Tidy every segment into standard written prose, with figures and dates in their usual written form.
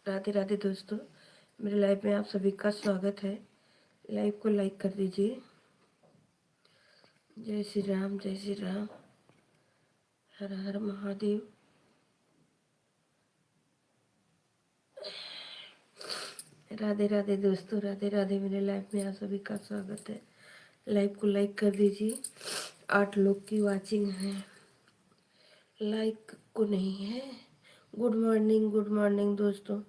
राधे राधे दोस्तों, मेरे लाइव में आप सभी का स्वागत है। लाइव को लाइक कर दीजिए। जय श्री राम, जय श्री राम, हर हर महादेव। राधे राधे दोस्तों, राधे राधे। मेरे लाइव में आप सभी का स्वागत है। लाइव को लाइक कर दीजिए। 8 लोग की वाचिंग है, लाइक को नहीं है। गुड मॉर्निंग दोस्तों।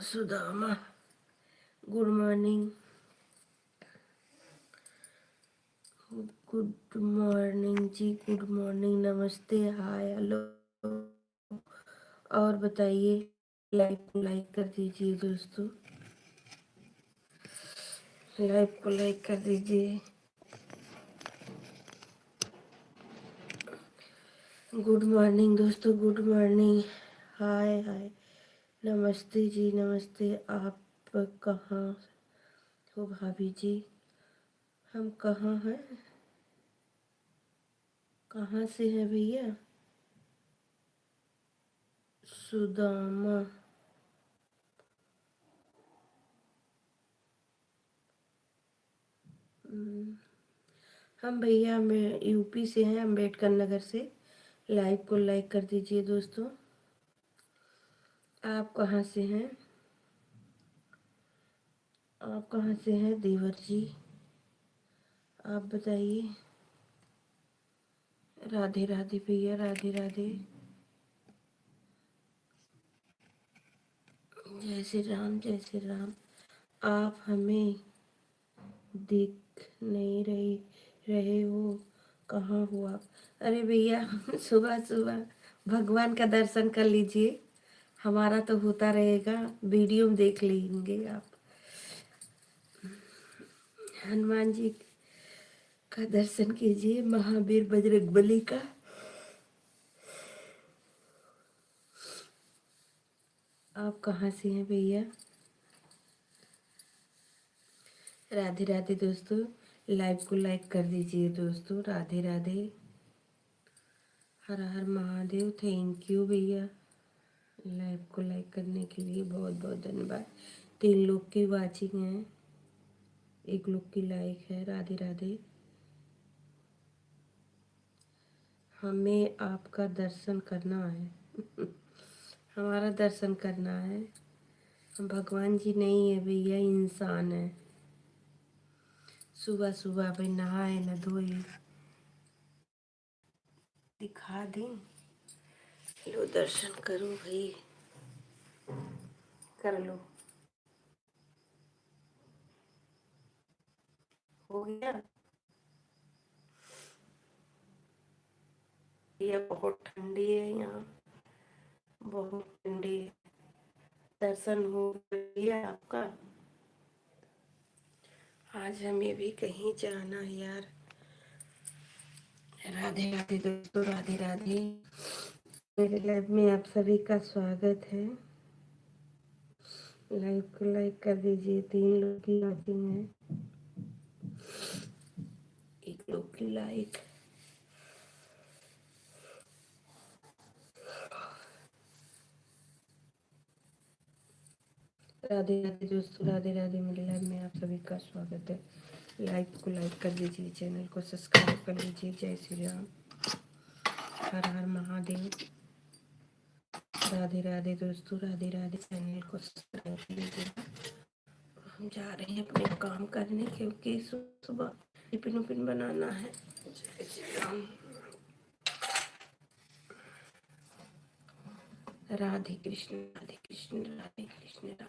Sudama, good morning. Good morning जी, गुड मॉर्निंग, नमस्ते, हाय, हेलो। और बताइए, लाइक कर दीजिए दोस्तों। लाइव को लाइक कर दीजिए। गुड मॉर्निंग दोस्तों, गुड मॉर्निंग, हाय हाय, नमस्ते जी, नमस्ते। आप कहाँ हो भाभी जी? हम कहाँ हैं? कहाँ से हैं भैया? सुदामा, हम भैया मैं यूपी से हैं, अम्बेडकर नगर से। लाइव को लाइक कर दीजिए दोस्तों। आप कहाँ से हैं? आप कहाँ से हैं देवर जी? आप बताइए। राधे राधे भैया, राधे राधे। जय श्री राम, जय श्री राम। आप हमें दिख नहीं रहे हो, कहाँ हो आप? अरे भैया सुबह सुबह भगवान का दर्शन कर लीजिए। हमारा तो होता रहेगा, वीडियो में देख लेंगे आप। हनुमान जी का दर्शन कीजिए, महावीर बजरंगबली का। आप कहाँ से हैं भैया? राधे राधे दोस्तों, लाइव को लाइक कर दीजिए दोस्तों। राधे राधे, हर हर महादेव। थैंक यू भैया, लाइव को लाइक करने के लिए बहुत बहुत धन्यवाद। 3 लोग की वाचिंग है, 1 लोग की लाइक है। राधे राधे। हमें आपका दर्शन करना है। हमारा दर्शन करना है। हम भगवान जी नहीं है भैया, इंसान है। सुबह सुबह भाई नहाए न धोए, दिखा दें। लो दर्शन करो भाई, कर लो। हो गया भैया, बहुत ठंडी है यहाँ, बहुत ठंडी है। दर्शन हो गया आपका? आज हमें भी कहीं जाना है यार। राधे राधे दोस्तों, राधे राधे। मेरे लाइव में आप सभी का स्वागत है। लाइव को लाइक कर दीजिए। 3 लोग की वॉचिंग है, 1 लोग की लाइक। राधे राधे दोस्तों, राधे राधे। मेरे लाइव में आप सभी का स्वागत है। लाइव को लाइक कर दीजिए, चैनल को सब्सक्राइब कर लीजिए। जय श्री राम, हर हर महादेव। राधे राधे दोस्तों, राधे राधे। चैनल को सब्सक्राइब कर लीजिए। हम जा रहे हैं अपने काम करने, क्योंकि सुबह टिफिन उफिन बनाना है। जय श्री राम। राधे कृष्ण, राधे कृष्ण, राधे कृष्ण, राधे।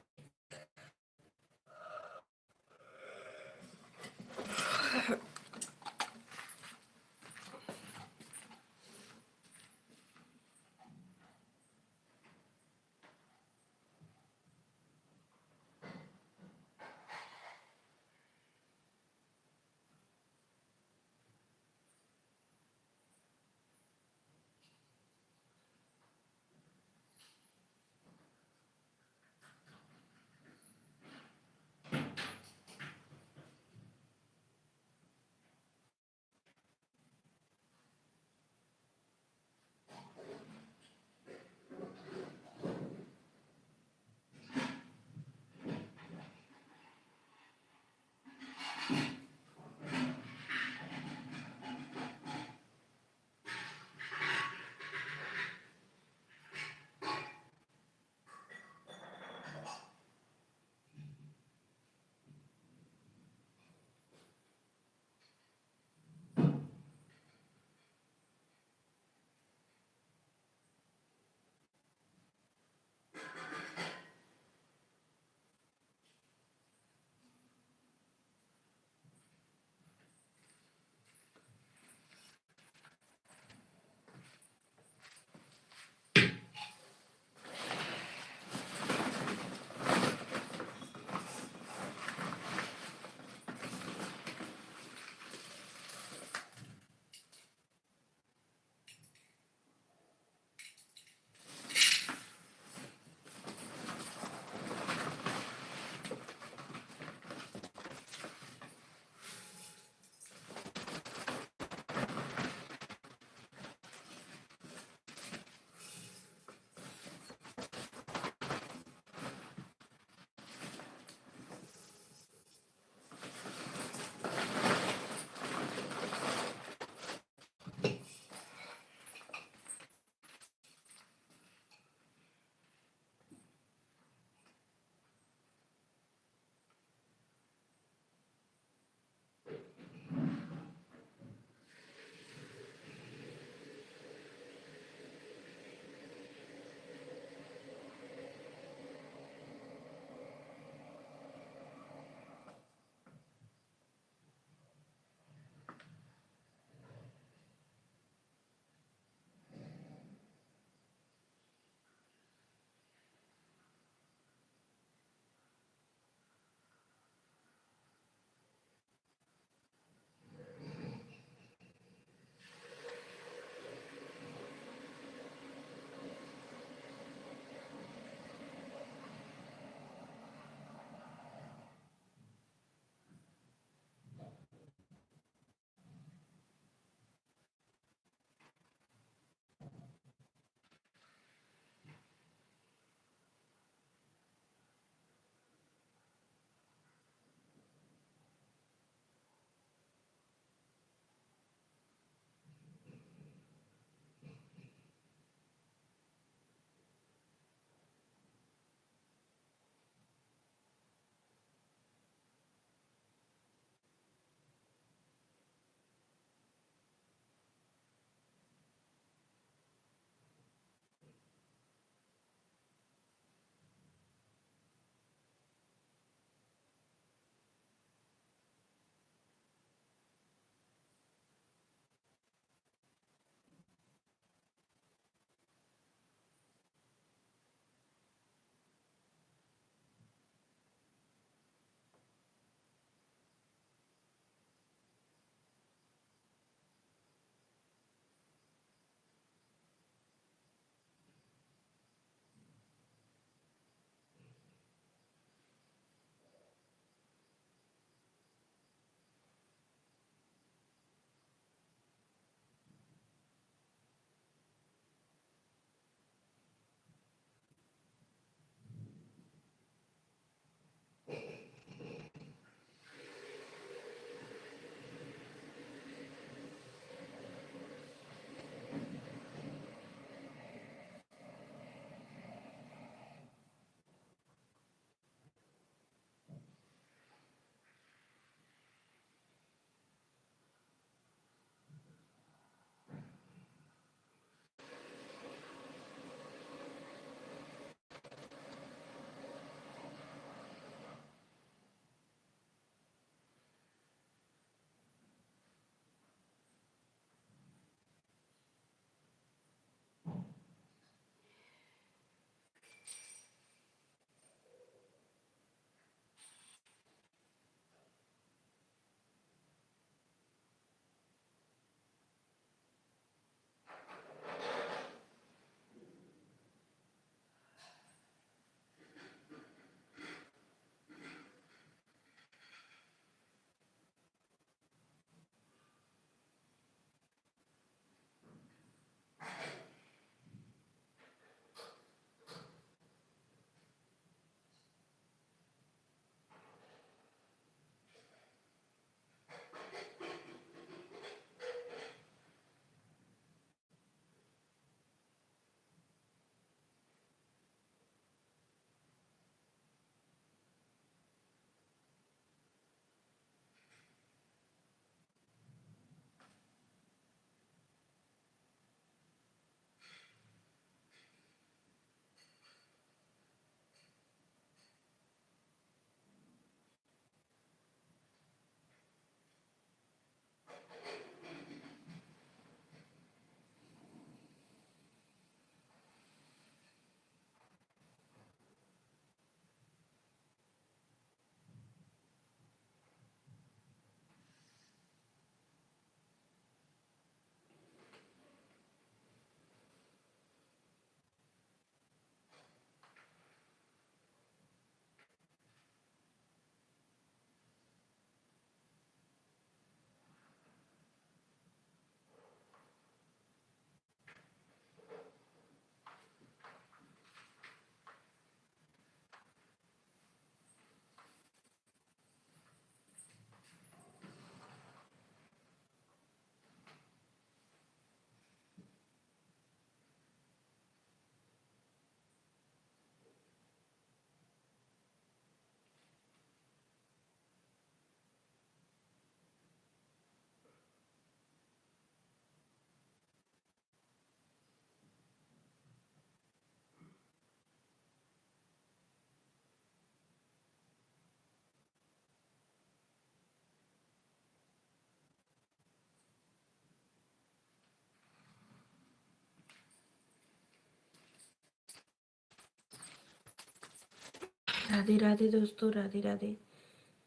राधे राधे दोस्तों, राधे राधे।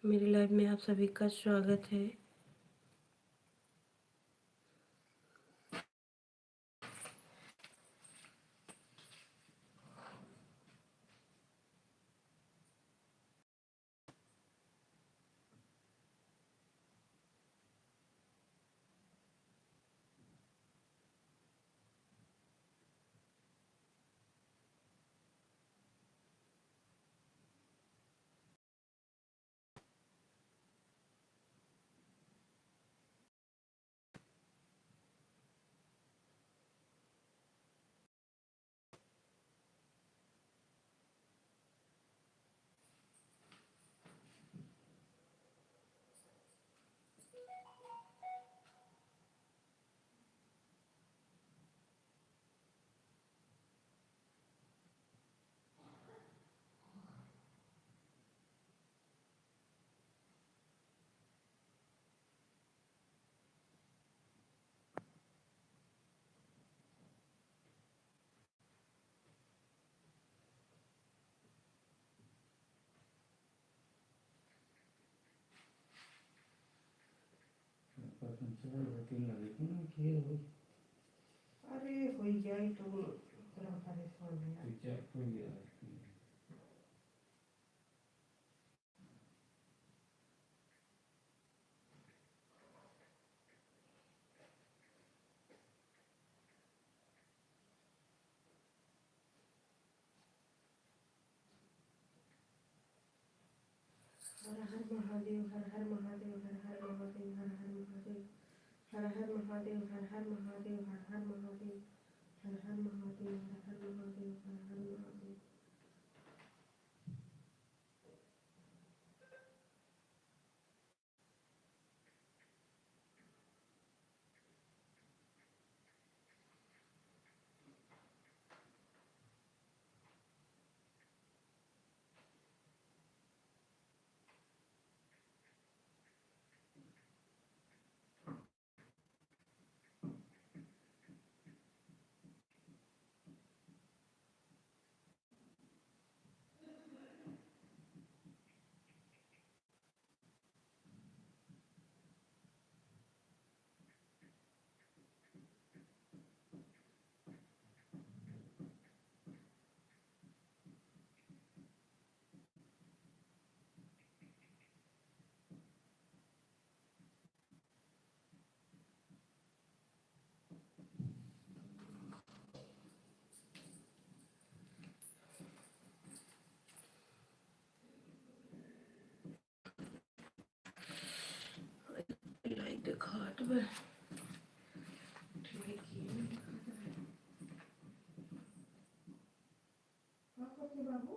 मेरी लाइव में आप सभी का स्वागत है। अरे हो गया ही तो थोड़ा परेशान है। हर हर महादेव, हर हर महादेव, हर हर महादेव, हर हर महादेव, हर हर महादेव, हर हर महादेव, हर हर महादेव, हर हर महादेव, हर हर महादेव, हर हर Mahadev. Like the card, but Babu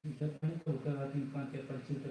Internet utara tingkat tercipta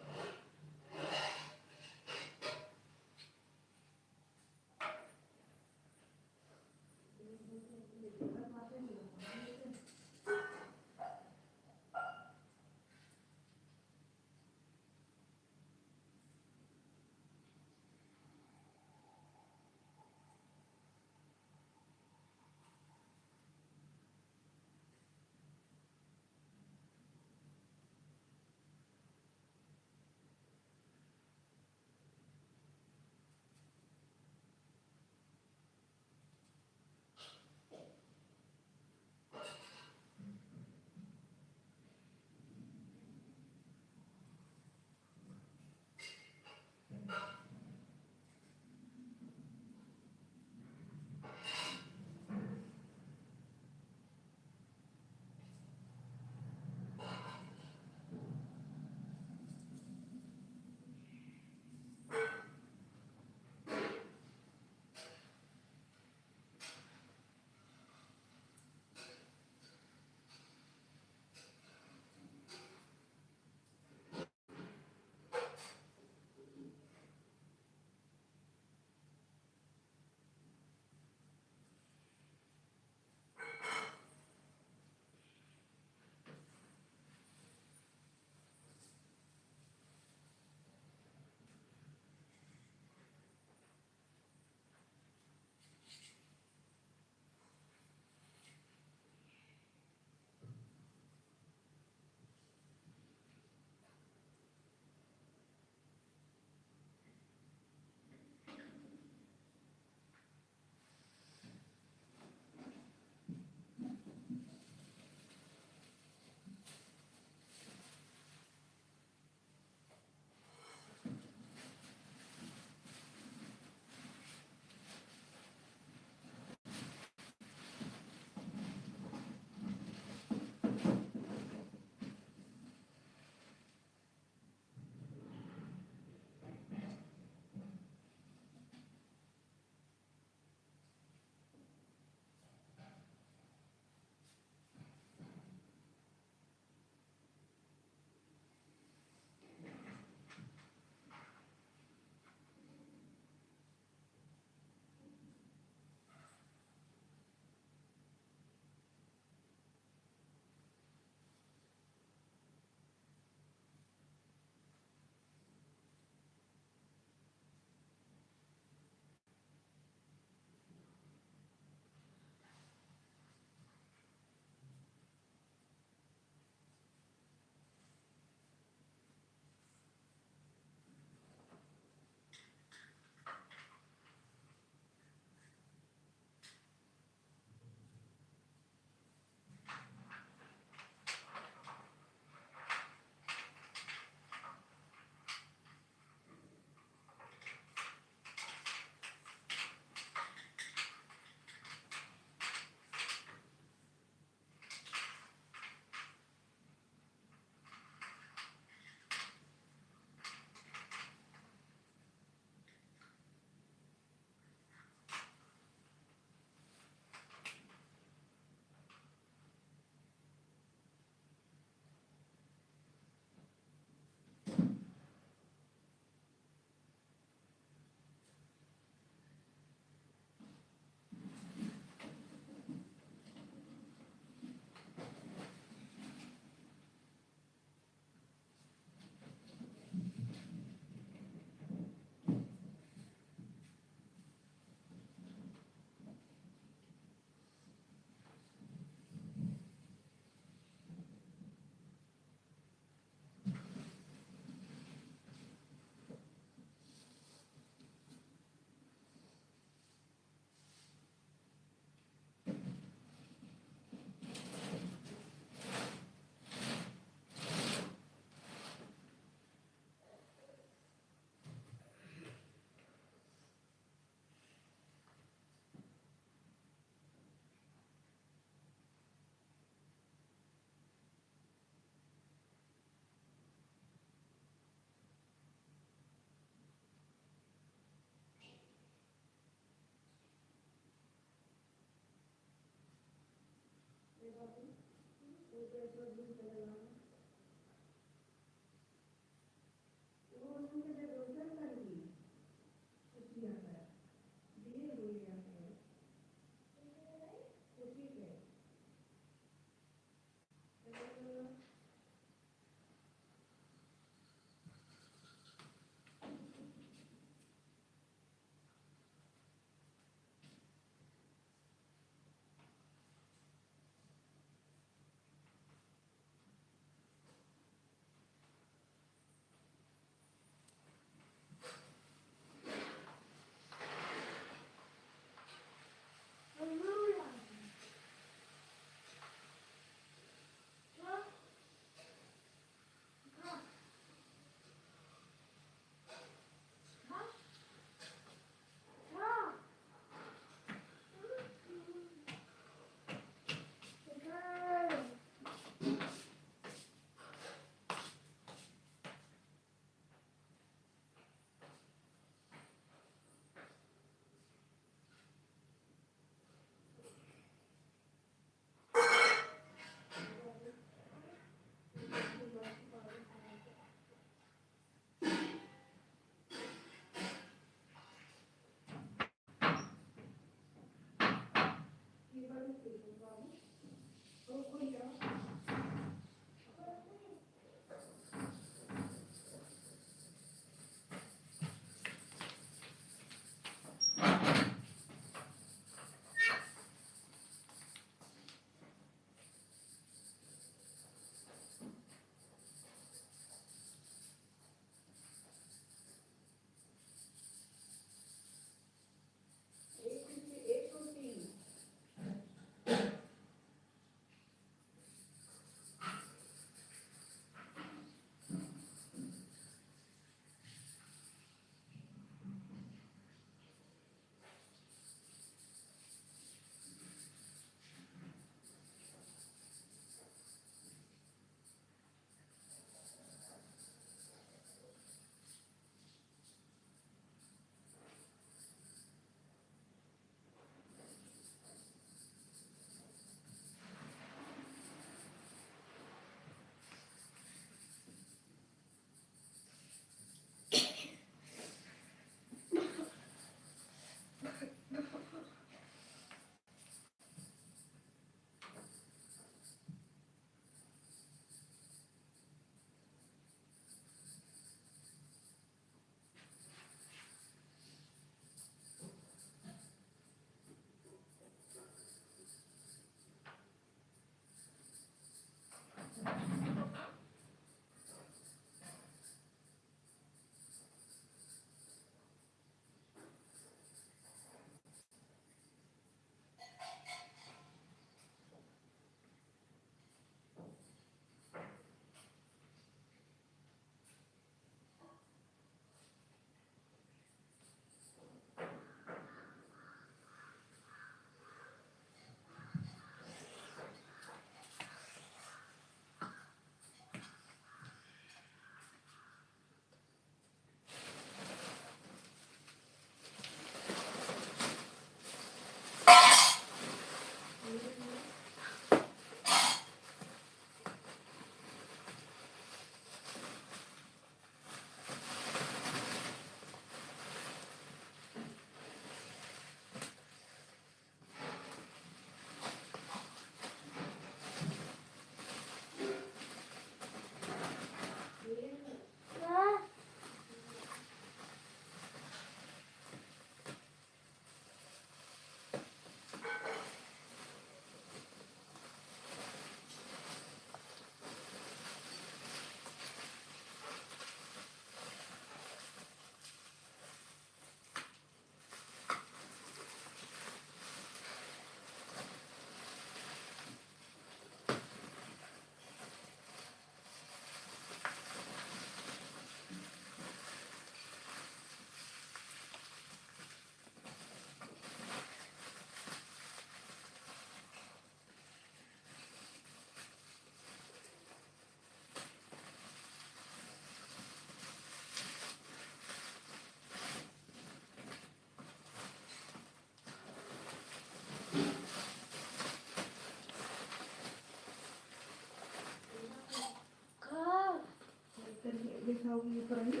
दिखाओगी पर ना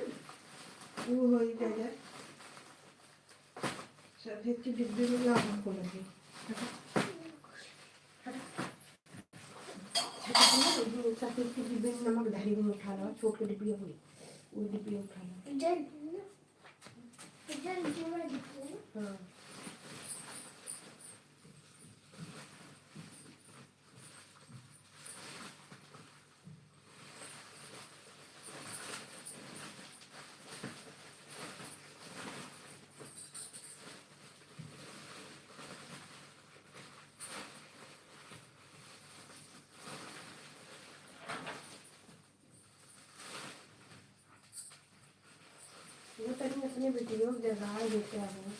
वो हो ही जाएगा सफेद की डिब्बे में लाभ को लगे सफेद की डिब्बे में नमक धारी में उठा लो छोट के डिब्बे हुई वो डिब्बे उठा लो हाँ वो तभी अपने वीडियो जगह देते हैं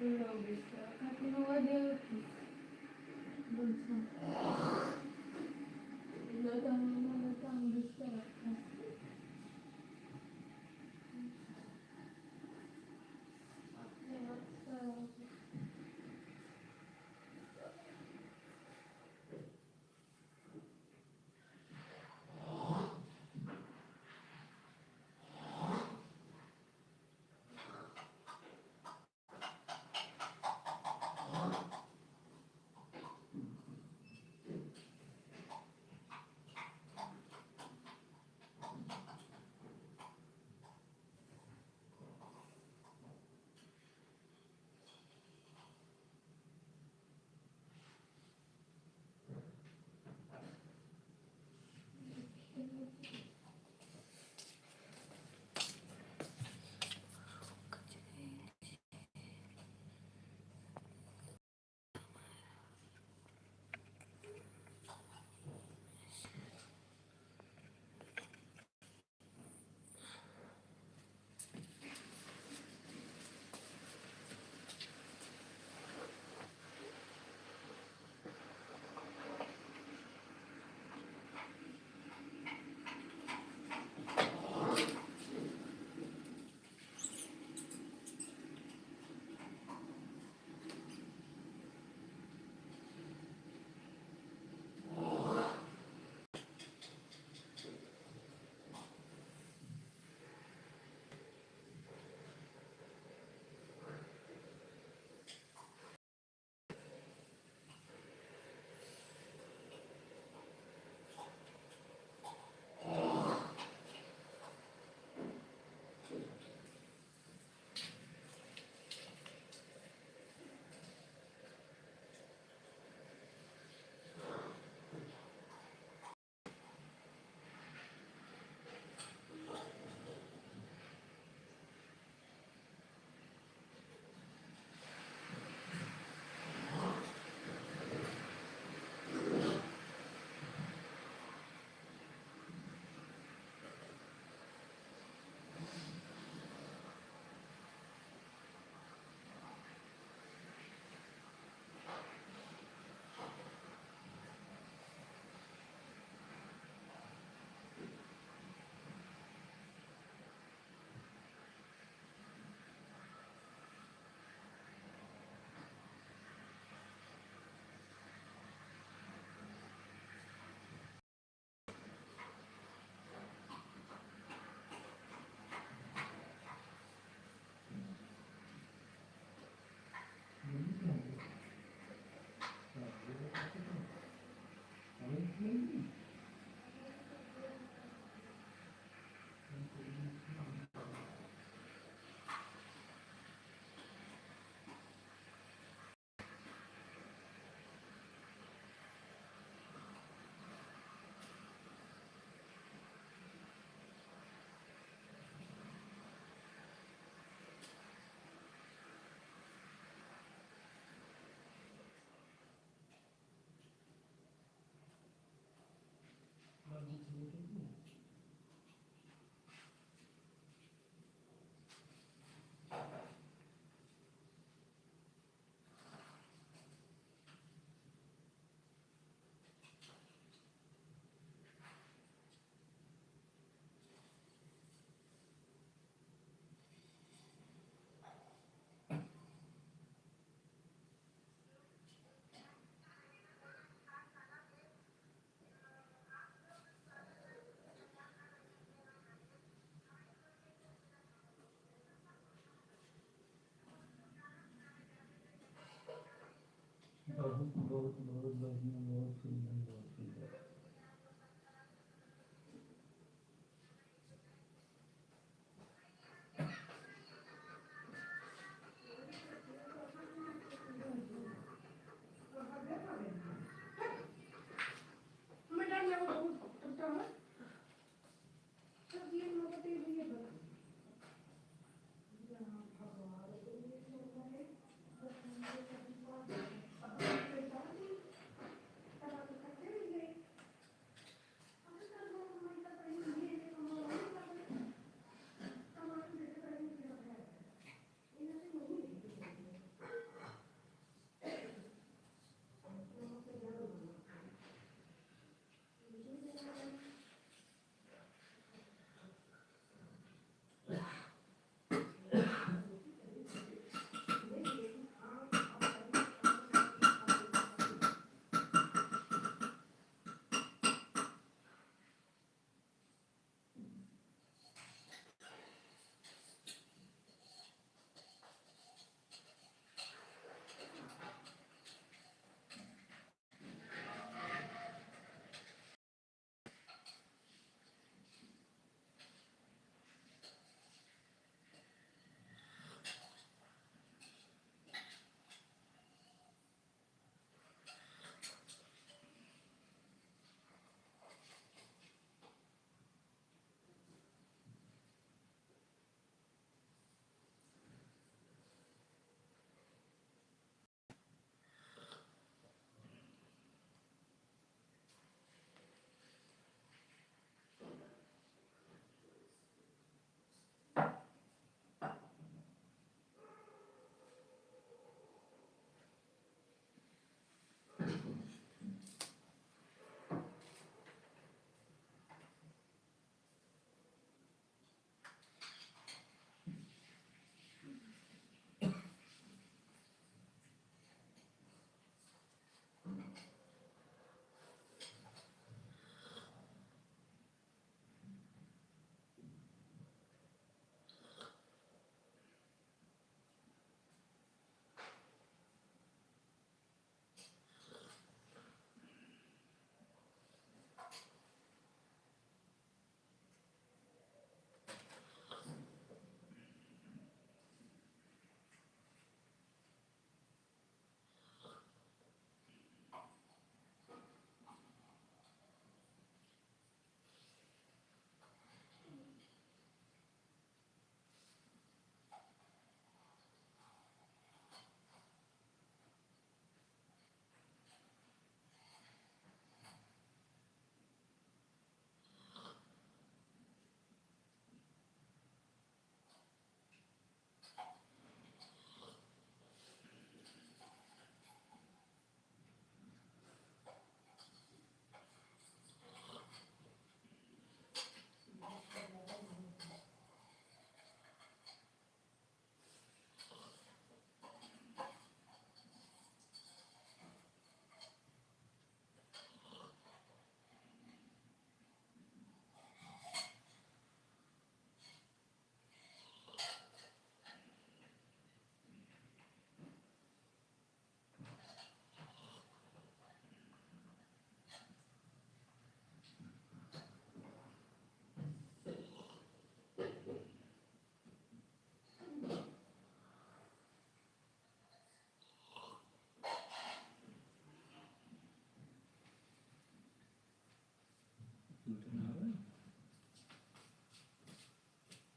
Não, bicho, continua Deus. Não estamos distraídos. बहुत बहुत बहुत बढ़िया, बहुत सुंदर, बहुत सुंदर।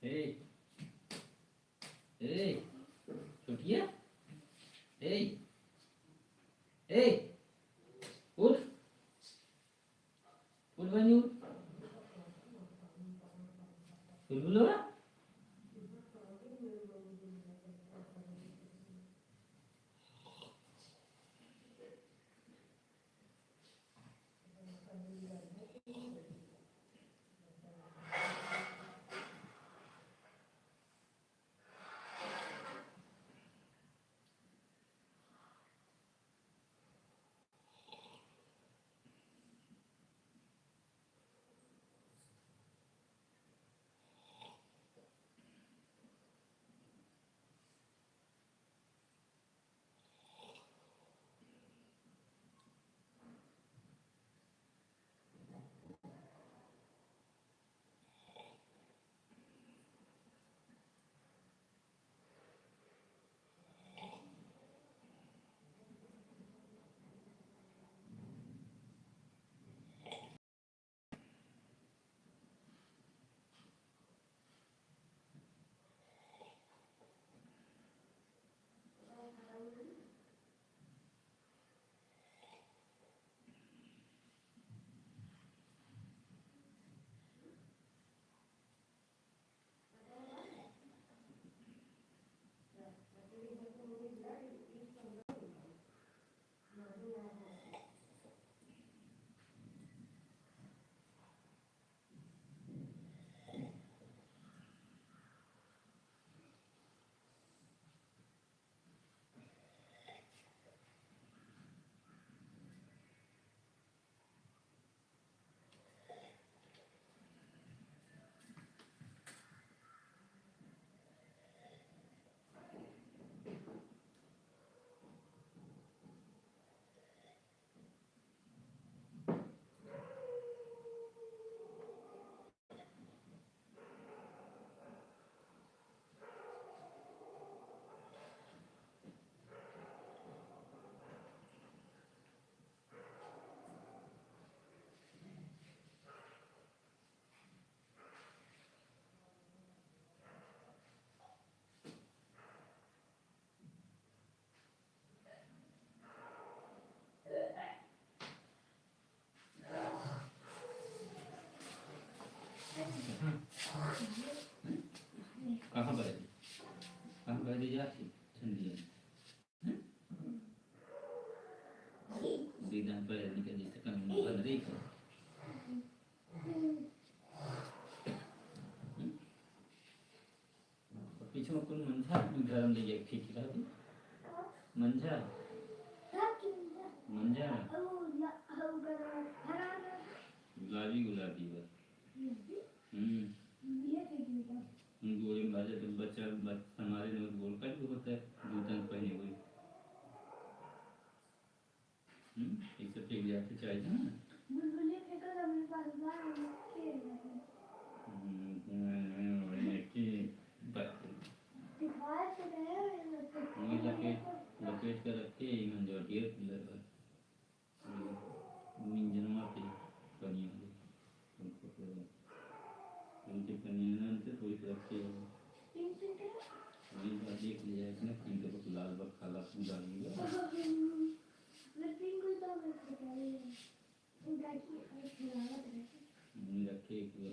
Hey, hey, छोटिया, hey, hey, उठ, उठ बनी उठ, बुलबुल हो? कहाँ पर है? कहाँ पर है जाती? ठंडी है। दीदार पर है निकल जिससे कम बन रही है। पीछे में कौन मंझा गरम ले जाए ठीक है अभी मंझा मंझा गुलाबी गुलाबी बस गोरे बाजे तो बच्चा हमारे में गोल का भी होता है दूधन पहने हुए एक तो फेंक जाते चाहिए ना बुलबुल फेंका था मेरे पास बाहर के लपेट कर रखे मंजोटियर पिलर पर इंजन पे पनी उनके पनी से थोड़ी रखे वही बात देख लिया है ना पिंक को लाल बक काला डाल दिया रखे पूरा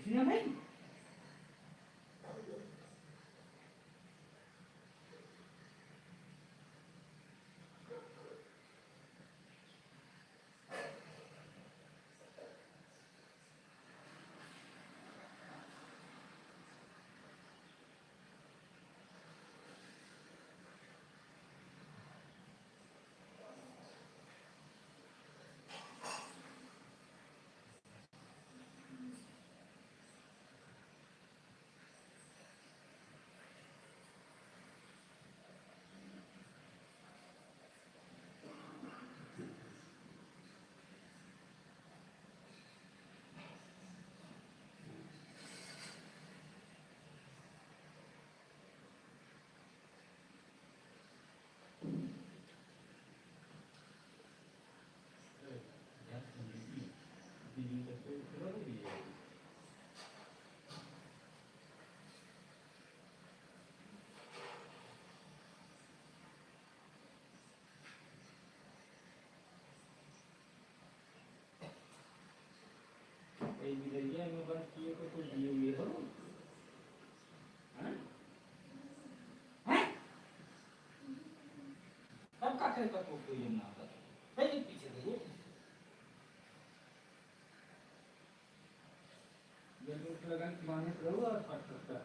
कुर्सियां नहीं बिदरिया में बस किए को कुछ दिए हुए हो हैं हैं कब का खेल का कोई ये ना आता है ये पीछे देखो ये तो लगा कि माने रहो और पट सकता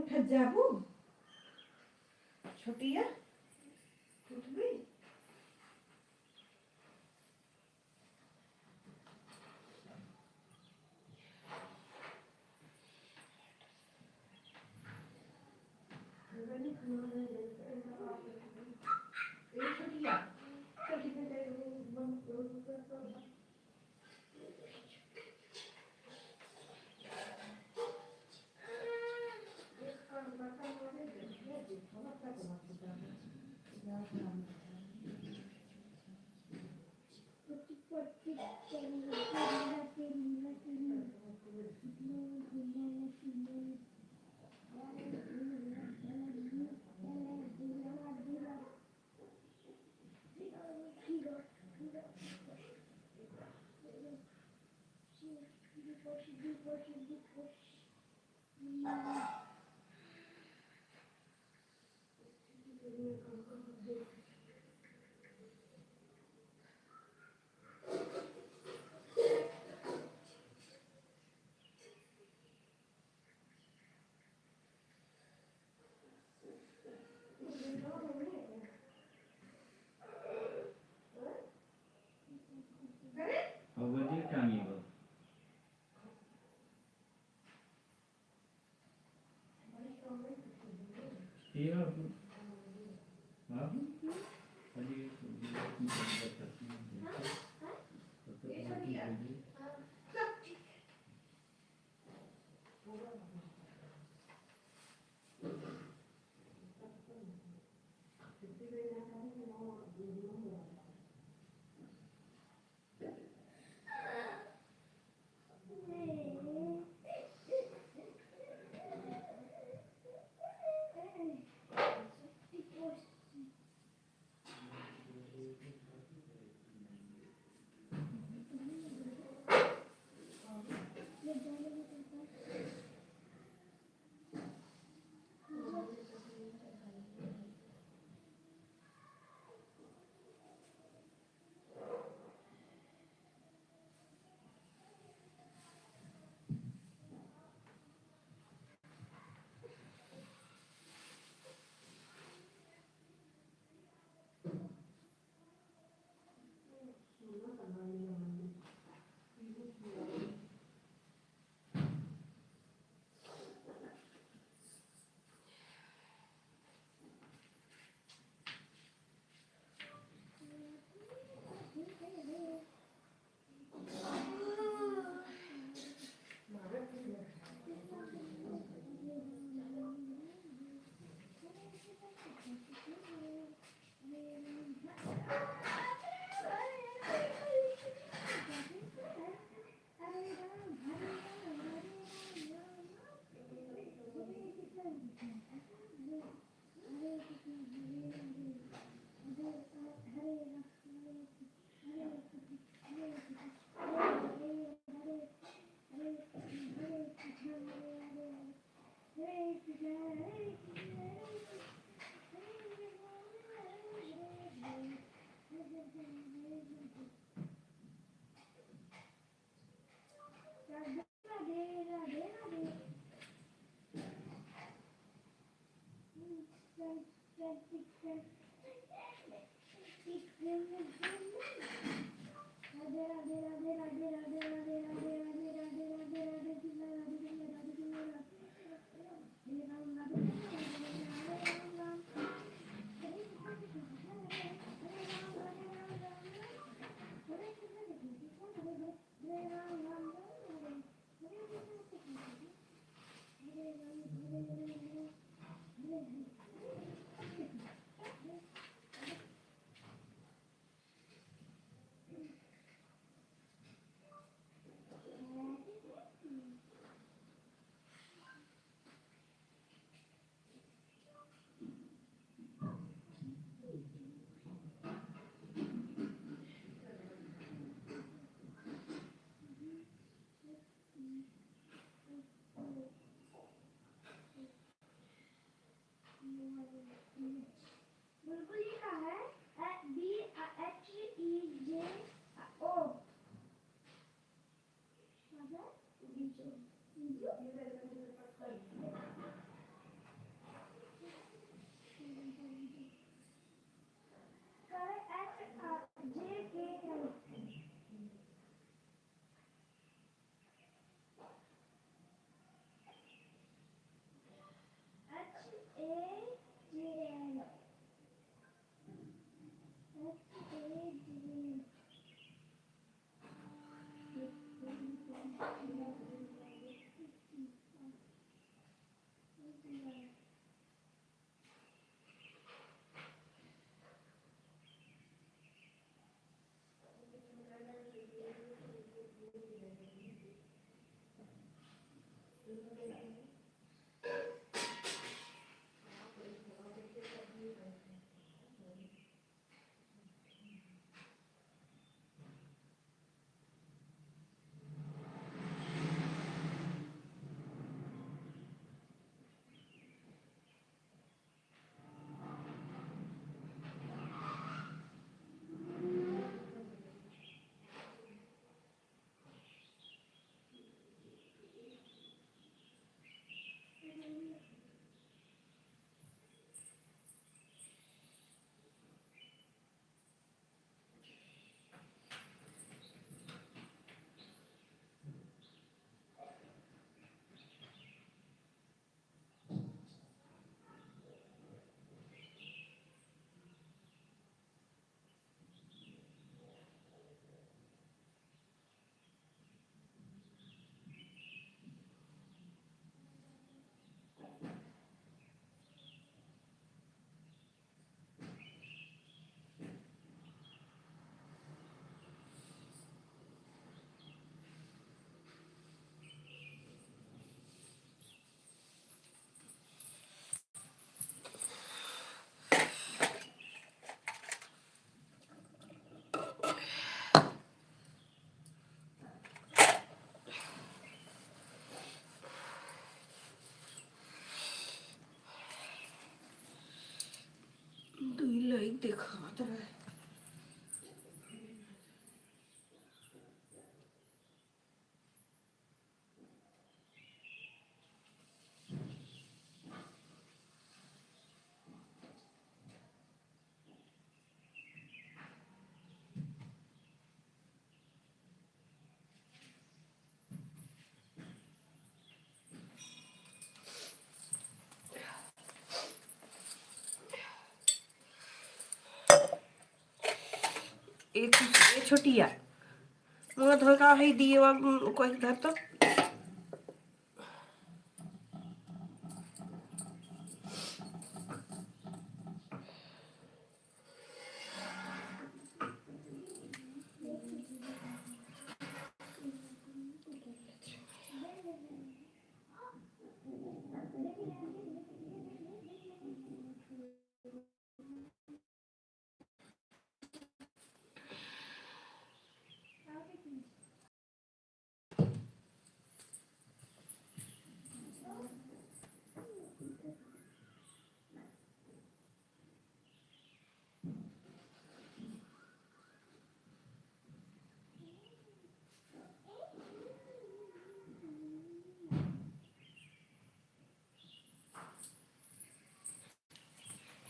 उठ जाबू छोटिया उठबी 어머니 땅이고. Iya, Bu. Maaf. Tadi दुई लाइक देखा तो है। एक छोटिया मुँह धोए का है दिए कोई धर तो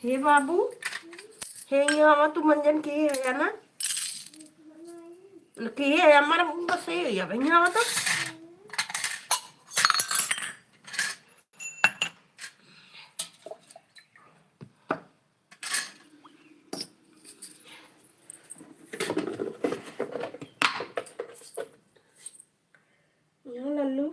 हे बाबू हे यहाँ तू मंजन के है ना के है हमारा बस ये है यहाँ तो यहाँ लल्लू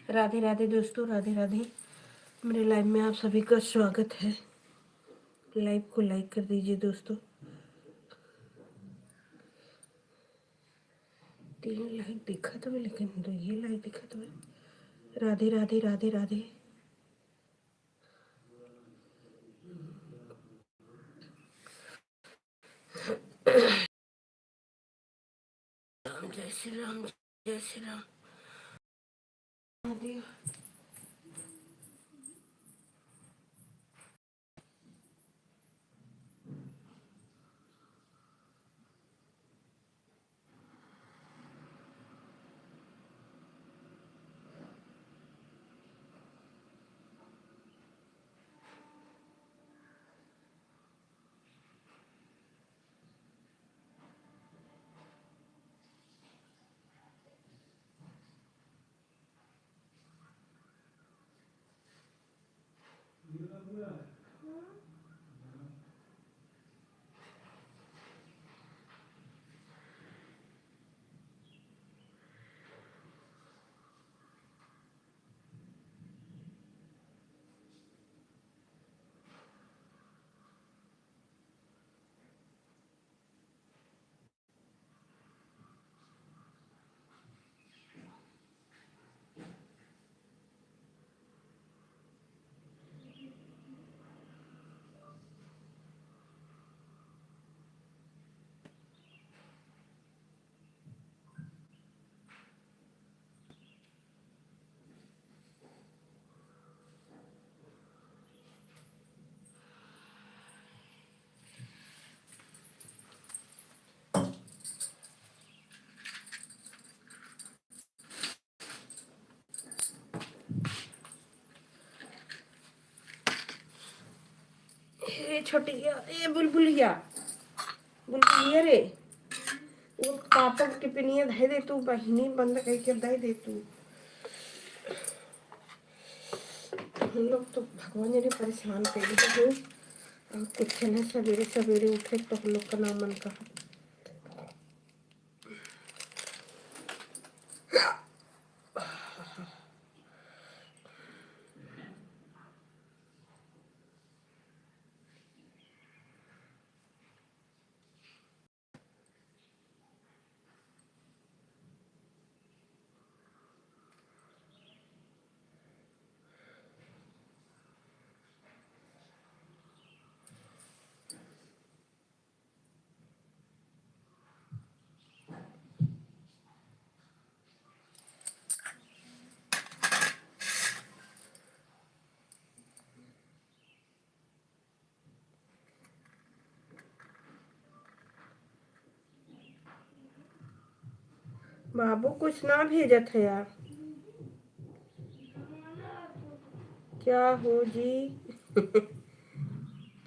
राधे राधे दोस्तों, राधे राधे। मेरे लाइव में आप सभी का स्वागत है। लाइव को लाइक कर दीजिए दोस्तों। 3 लाइक दिखा तो है, लेकिन तो ये लाइक दिखा तो है। राधे राधे राधे राधे। राम जय श्री राम, जय श्री राम। राधे। ए छोटिया, ए बुलबुलिया, बुलबुलिया रे। वो पापा की टिप्पणियां दे दे तू, बहिनी बंद करके दे दे तू। हम लोग तो भगवान ने परेशान कर दिए हैं। अब कुछ ना, सवेरे सवेरे उठे तो हम लोग का नाम मन का। बाबू कुछ ना भेजत है यार। क्या हो जी?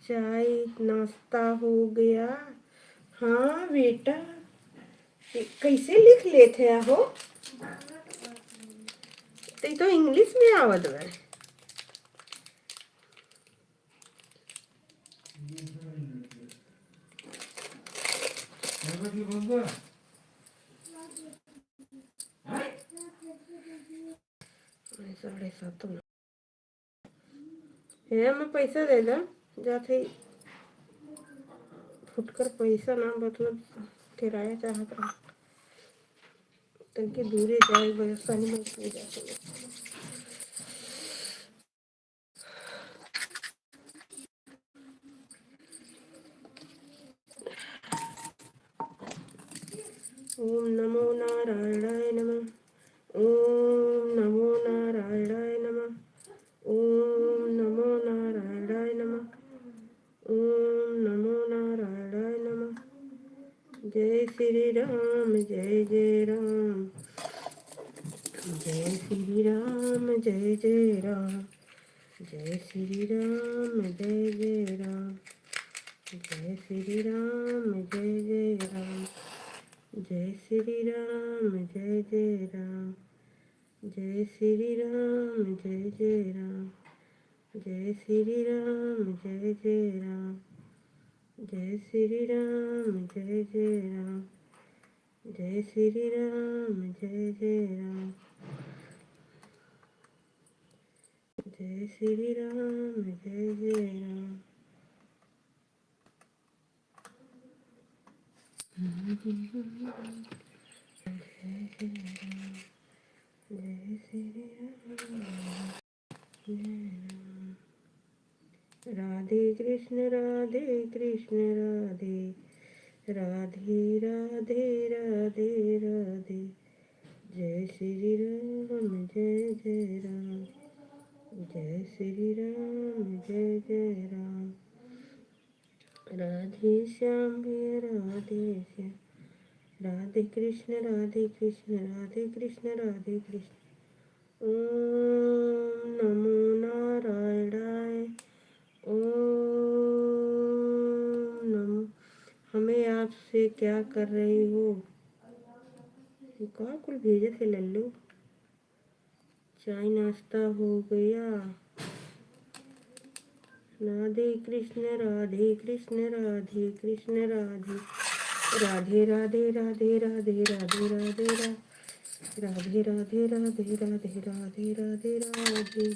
चाय नाश्ता हो गया? हाँ बेटा, कैसे लिख लेते हो? तो इंग्लिश में आवत है। साढ़े 7 है। मैं पैसा दे दा जाते फुटकर पैसा ना, मतलब किराया चाहत रहा तनके दूरे जाए व्यवस्था नहीं मिल जाते। ओम नमो नारायणाय नमः। ओम नमो नारायणाय नमः। ओम नमो नारायणाय नमः। ओम नमो नारायणाय नमः। जय श्री राम, जय जय राम। जय श्री राम, जय जय राम। जय श्री राम, जय जय राम। जय श्री राम, जय जय राम। जय श्री राम, जय जय राम। जय श्री राम, जय जय राम। जय श्री राम, जय जय राम। जय श्री राम, जय जय राम। जय श्री राम, जय जय राम। जय श्री राम जय जय राम। जय श्री राम जय राम। राधे कृष्ण राधे राधे राधे राधे राधे। जय श्री राम जय जय राम। जय श्री राम जय जय राम। राधे श्याम जय राधे श्याम। राधे कृष्ण राधे कृष्ण राधे कृष्ण राधे कृष्ण। ओम नमो नारायणाय। ओम नमो। हमें आपसे क्या कर रही हो? कहाँ कुल भेजे थे लल्लू? चाय नाश्ता हो गया? राधे कृष्ण राधे कृष्ण राधे कृष्ण राधे राधे राधे राधे राधे राधे राधे राधे राधे राधे राधे राधे राधे राधे।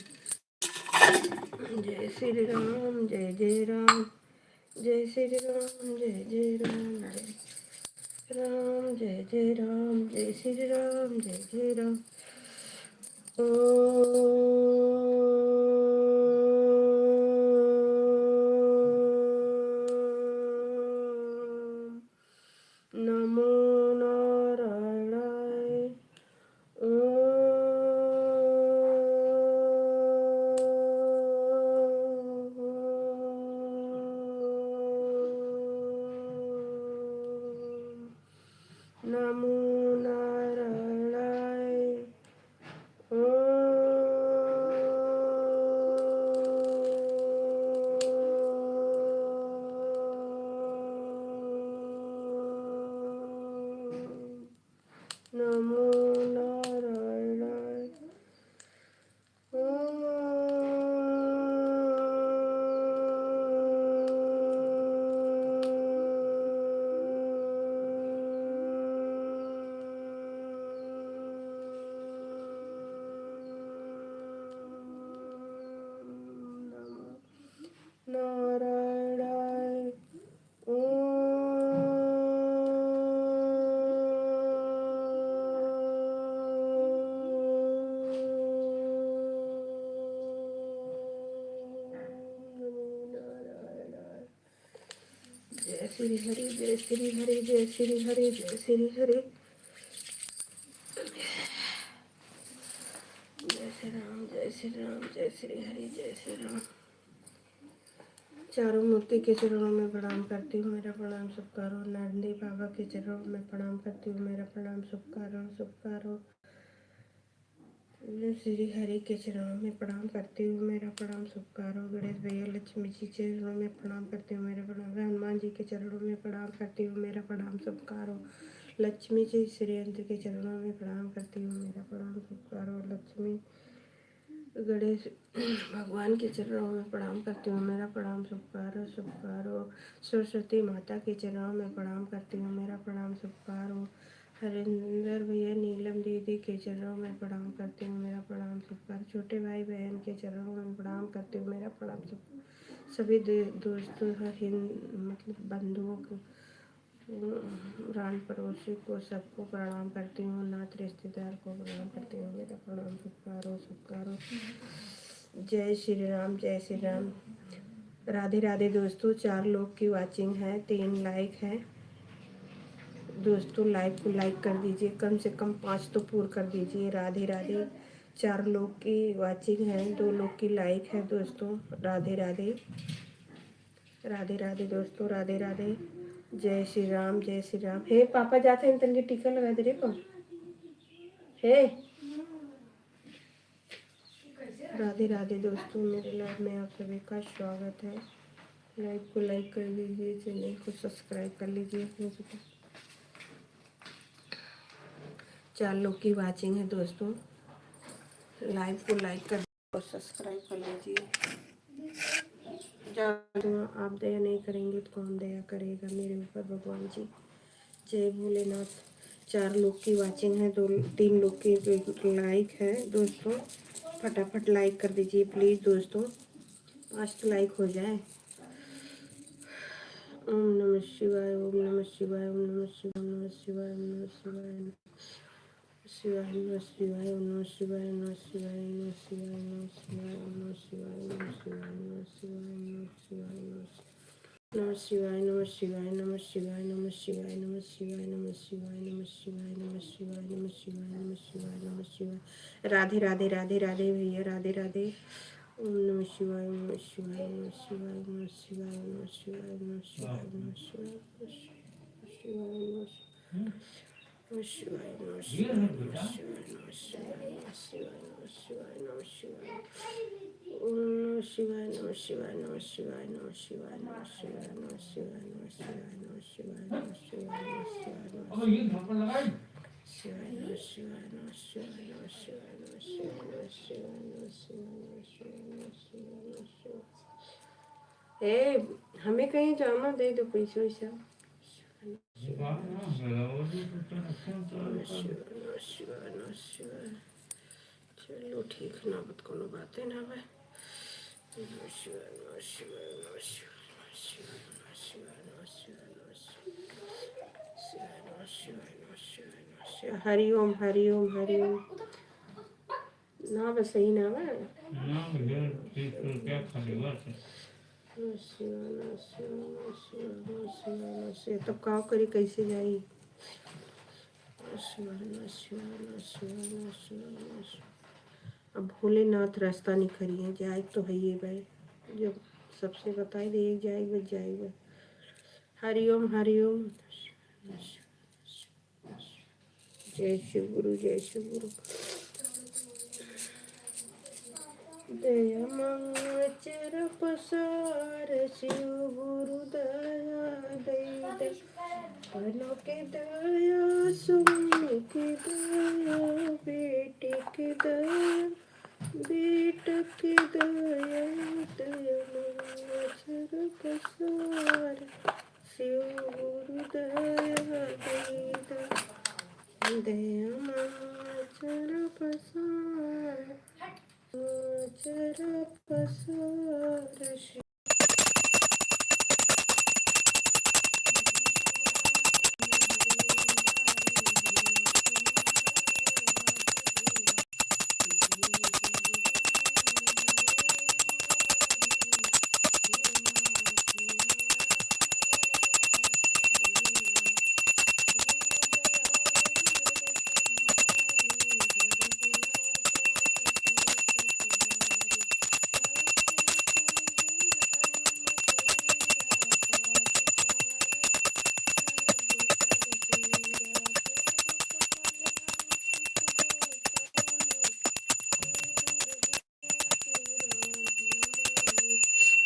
जय श्री राम जय जय राम। जय श्री राम जय जय राम। जय राम जय जय राम। जय श्री राम जय जय राम। नमो नारायणाय। नमो नारायणाय। नमो नारायणाय। नारायणाय। जय श्री हरि जय श्री हरि जय श्री हरि जय श्री हरि। जय श्री राम जय श्री राम जय श्री हरि जय श्री राम। चारों मूर्ति के चरणों में प्रणाम करती हूँ, मेरा प्रणाम स्वीकार हो। नंदी बाबा के चरणों में प्रणाम करती हूँ, मेरा प्रणाम स्वीकार हो। श्री हरि के चरणों में प्रणाम करती हूँ, मेरा प्रणाम स्वीकार हो। गणेश भैया लक्ष्मी जी के चरणों में प्रणाम करती हूँ, मेरा प्रणाम। हनुमान जी के चरणों में प्रणाम करती हूँ, मेरा प्रणाम स्वीकार हो। लक्ष्मी जी श्रीयंत्र के चरणों में प्रणाम करती हूँ, मेरा प्रणाम स्वीकार हो। लक्ष्मी गणेश भगवान के चरणों में प्रणाम करती हूँ, मेरा प्रणाम स्वीकार हो। सरस्वती माता के चरणों में प्रणाम करती हूँ, मेरा प्रणाम स्वीकार हो। हरिंदर भैया नीलम दीदी के चरणों में प्रणाम करती हूँ, मेरा प्रणाम स्वीकार। छोटे भाई बहन के चरणों में प्रणाम करती हूँ, मेरा प्रणाम स्वीकार। सभी दोस्तों मतलब बंधुओं को, रान पड़ोसी को, सबको प्रणाम करती हूँ। नाथ रिश्तेदार को प्रणाम करती हूँ, मेरा प्रणाम स्वीकार हो। जय श्री राम जय श्री राम। राधे राधे दोस्तों। 4 लोग की वाचिंग है, 3 लाइक है दोस्तों। लाइक को लाइक कर दीजिए, कम से कम 5 तो पूर्ण कर दीजिए। राधे राधे। 4 लोग की वाचिंग है, 2 लोग की लाइक है दोस्तों। राधे राधे राधे राधे दोस्तों। राधे राधे। जय श्री राम जय श्री राम। हे पापा जाते हैं तनके टीका लगा दे रे को हे। राधे राधे दोस्तों, मेरे लाइव में आप सभी का स्वागत है। लाइव को लाइक कर लीजिए, चैनल को सब्सक्राइब कर लीजिए। 4 लोग की वाचिंग है दोस्तों। लाइव को लाइक कर और सब्सक्राइब कर लीजिए। आप दया नहीं करेंगे तो कौन दया करेगा मेरे ऊपर भगवान जी। जय भोलेनाथ। 4 लोग की वाचिंग है, 3 लोग की लाइक है दोस्तों। फटाफट लाइक कर दीजिए प्लीज़ दोस्तों, 5 तो लाइक हो जाए। ओम नमः शिवाय, ओम नमः शिवाय, ओम नमः शिवाय, ओम नमः शिवाय, ओम नमः शिवाय, शिवाय नमः शिवाय, ओम नमः शिवाय, नमः शिवाय, नमः शिवाय, नमः शिवाय, ओम नमः शिवाय, नमः शिवाय, नमः शिवाय, नमः शिवाय, नमः शिवाय, नमः शिवाय, नमः शिवाय, नमः शिवाय, नमः शिवाय, नमः शिवाय, नमः शिवाय, नमः शिवाय, नमः शिवाय, नमः शिवाय, नमः शिवाय। राधे राधे राधे राधे भैया, राधे राधे। ओम नमः शिवाय, नमः शिवाय, नमः शिवाय, नमः शिवाय, नमः शिवाय, नमः शिवाय, नमः शिवाय, नमः शिवाय, नमः शिवाय, नमः शिवाय, नमः शिवाय, नमः शिवाय, नमः शिवाय, नमः शिवाय, नमः शिवाय, ओम नमः शिवाय, नमः शिवाय, नमः शिवाय, नमः शिवाय, नमः शिवाय, नमः शिवाय, नमः शिवाय, नमः शिवाय, नमः शिवाय, नमः शिवाय, नमः अब ये थप्पड़ लगाई शिवाय, नमः शिवाय, नमः शिवाय, नमः शिवाय, नमः शिवाय, नमः शिवाय, नमः शिवाय, नमः शिवाय, नमः शिवाय, नमः शिवाय। हमें कहीं जाना दे दो पैसे वैसा। बात ना मेरा वो जो तो अच्छा नमः शिवाय, नमः शिवाय, नमः शिवाय। चलो ठीक ना, मत कोनो बात है ना भाई। नमः शिवाय, नमः शिवाय, नमः शिवाय, नमः शिवाय, नमः शिवाय, नमः शिवाय, नमः शिवाय, नमः शिवाय, नमः शिवाय, नमः शिवाय। हरि ओम, हरि ओम, हरि ओम। ना बस सही ना बा। ना मुझे फिर क्या खाली बात है नमः शिवाय, नमः शिवाय, नमः शिवाय, नमः शिवाय, नमः शिवाय। तब काव करी कैसे जाई। नमः शिवाय, नमः शिवाय, नमः शिवाय, नमः शिवाय, नमः शिवाय। अब भोलेनाथ रास्ता नहीं करिए, जाए तो है ये भाई, जब सबसे बताई दे जाएगा जाएगा। हरिओम, हरिओम। जय शिव गुरु, जय शिव गुरु। दया मंगचर पसार, शिव गुरु दया दे। फलों के दया, सुन के दया, बेटे के दया, बेटा के दया, दया मंगचर पसार, शिव गुरु दया दे। दया मंगचर पसार, मंगचर पसार, शिव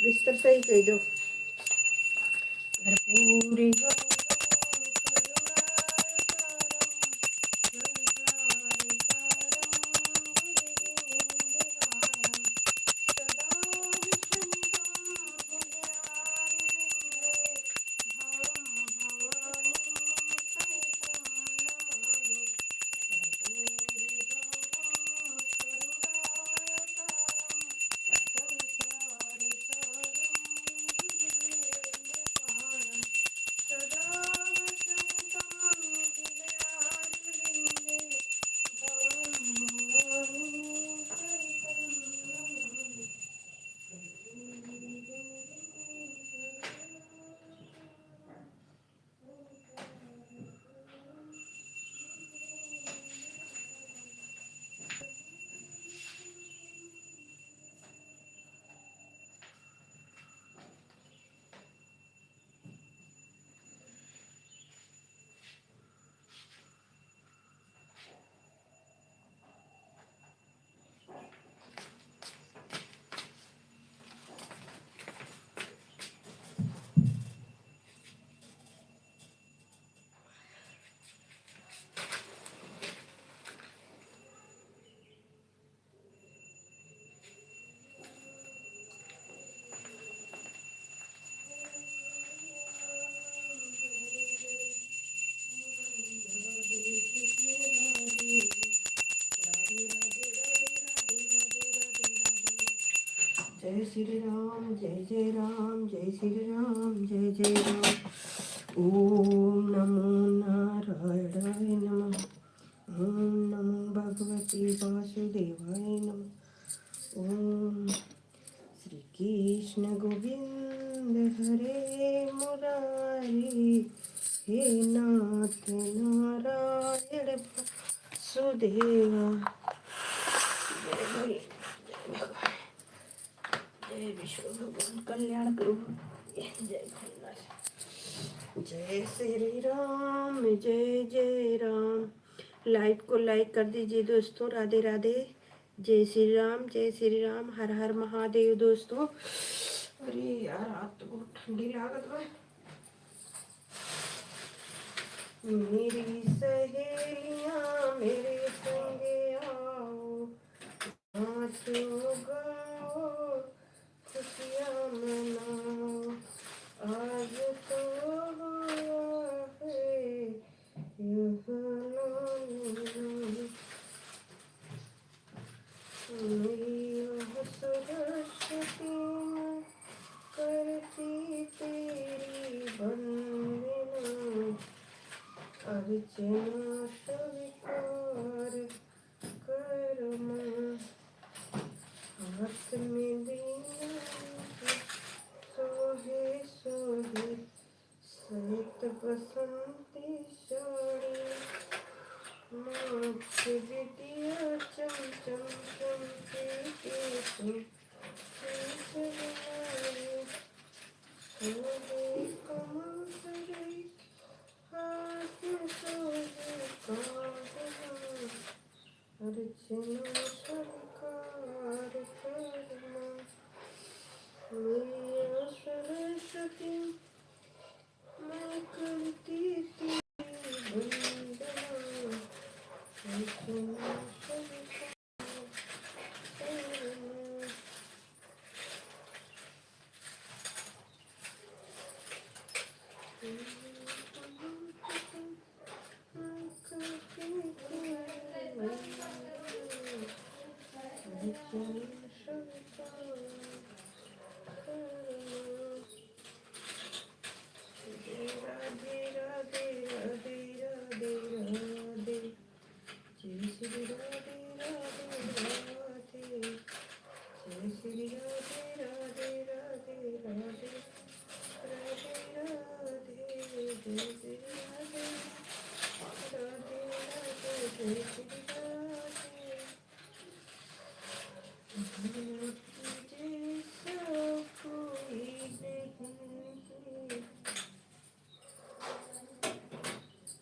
बिस्तर सही कह दो। भरपूरी सदा जय श्री राम जय जय राम जय श्री राम जय जय राम. ओम नमो नारायणाय नमः. ओम नमो भगवते वासुदेवाय नमः. ओम श्री कृष्ण गोविंद हरे मुरारी. हे नाथ नारायण वासुदेवा. जय बोले जय भगवान. जय विश्व भगवान कल्याण करो. जय भोलेनाथ. जय श्री राम जय जय राम. लाइव को लाइक कर दीजिए दोस्तों. राधे राधे. जय श्री राम. हर हर महादेव दोस्तों. अरे यार आज तो बहुत ठंडी लागत है. मेरी सहेलियां मेरे संगे आओ. नाचो गाओ खुशियाँ मनाओ. आज तो है यह सरस्वती माँ करती तेरी वंदना. अर्चना स्वीकार कर माँ. हाथ में बीना सोहे सोहे सहित बसंती साड़ी. माथ बिटिया चम चम चमके सोहे कमल सरे हाथ सोहे कागना. अर्चना स्वीकार करना. मैया सरस्वती मैं करती तेरी वंदना. अर्चना स्वीकार करना. मैं करती तेरी वंदना. राधे राधे राधे राधे राधे. जय श्री राधे राधे राधे. जय श्री राधे राधे राधे राधे. राधे राधे जय श्री राधे. राधे राधे जय श्री राधे. जैसा कोई नहीं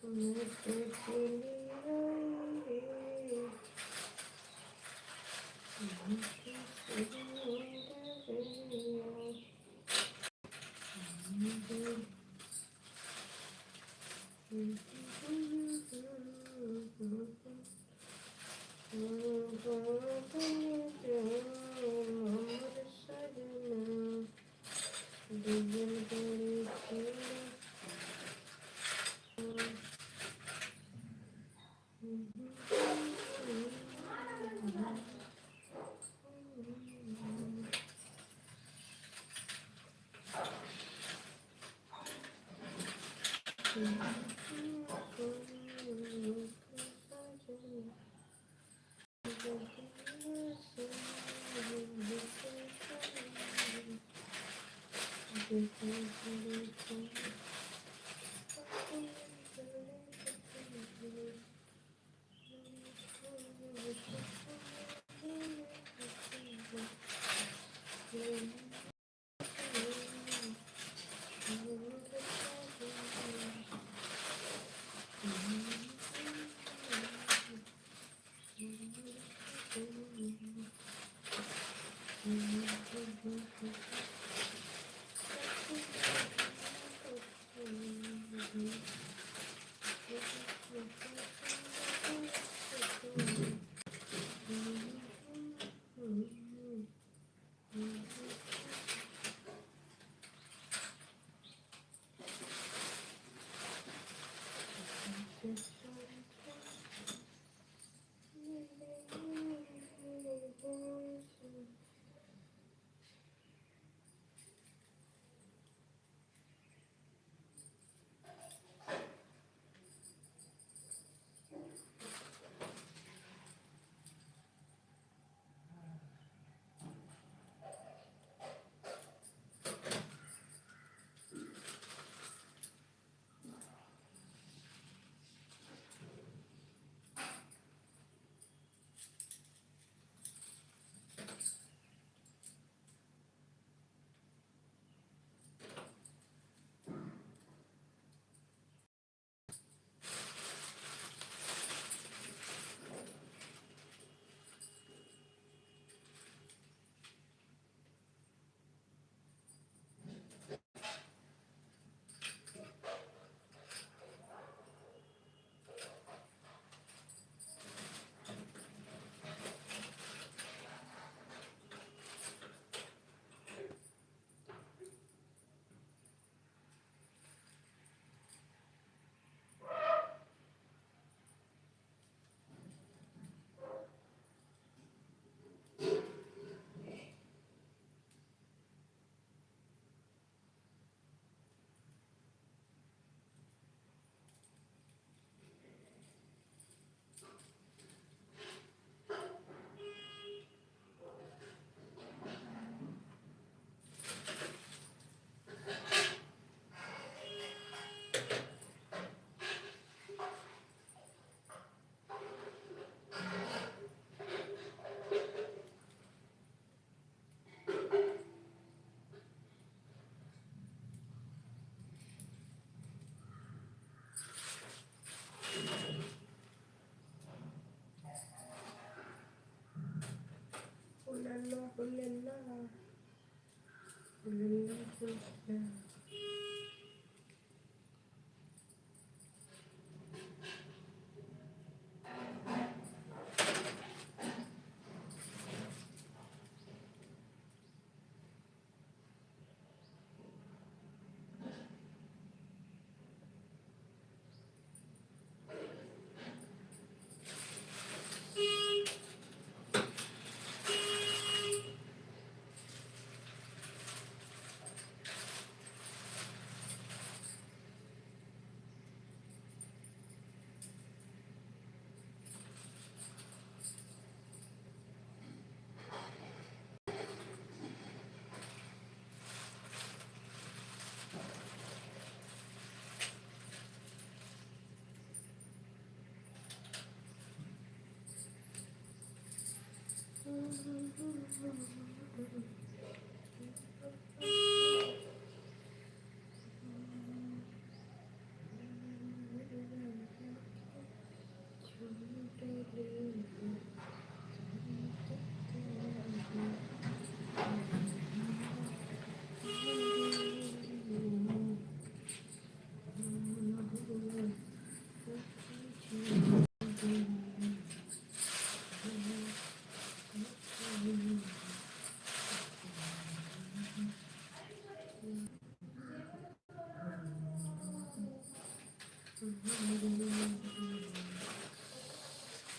मैं तुझे लिए आई रे.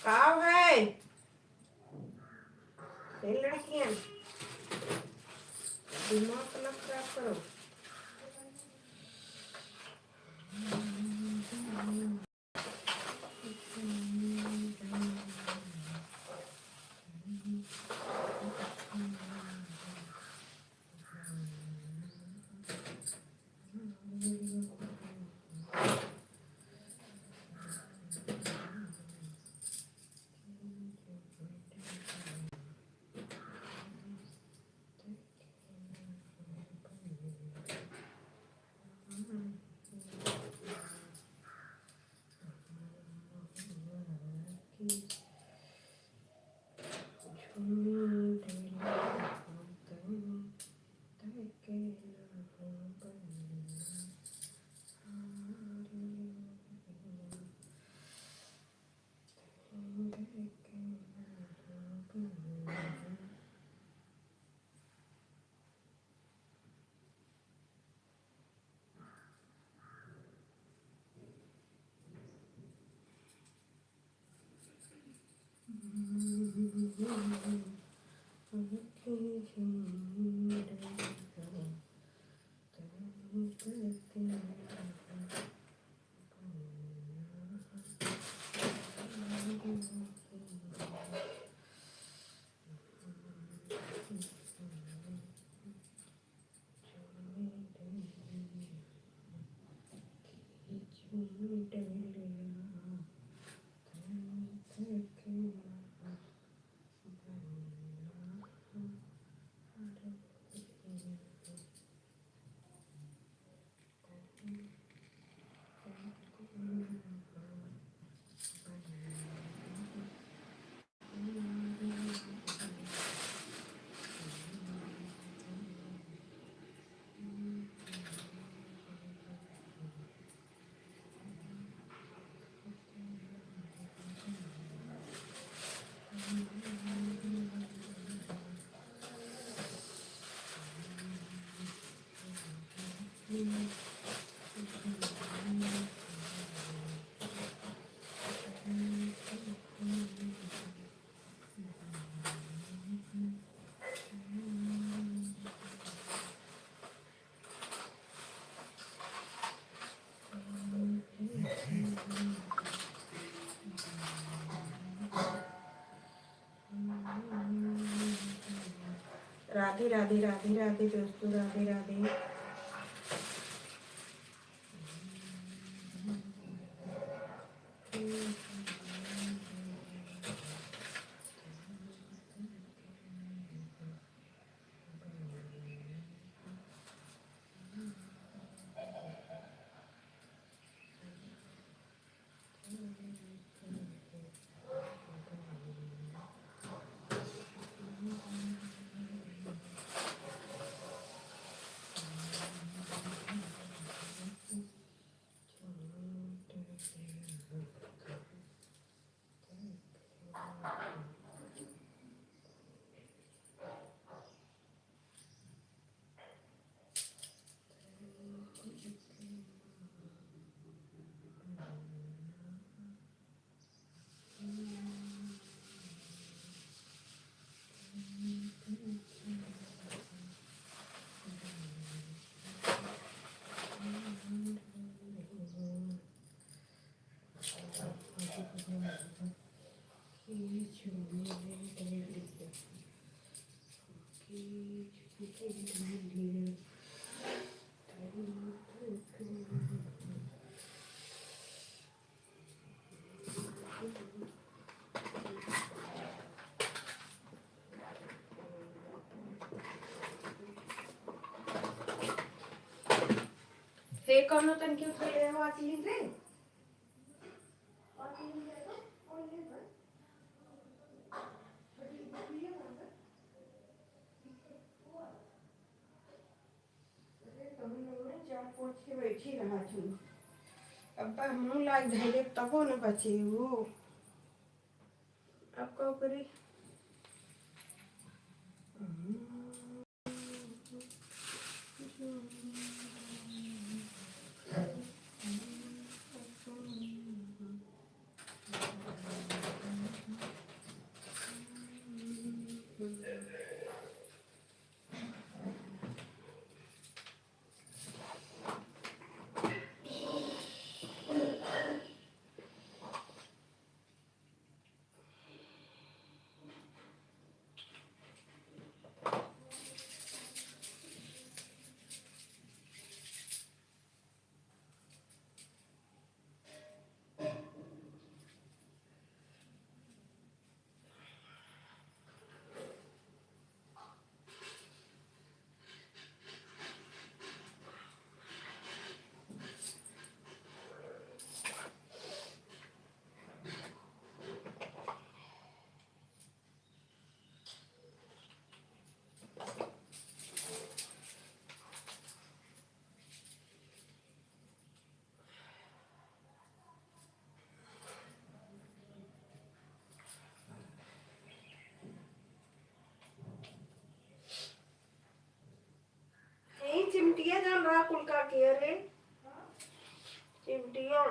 Cao hay đến lड़कियां दिमाग ना खराब करो राधे राधे राधे राधे दोस्तों राधे राधे हे कौन तन के खेले वाचली रे पूछ के बैठी रहा छू अब मुंह लाग धैले तबो न बचे वो अब कहो करी चिमटिया जान रहा कुल का के रे चिमटिया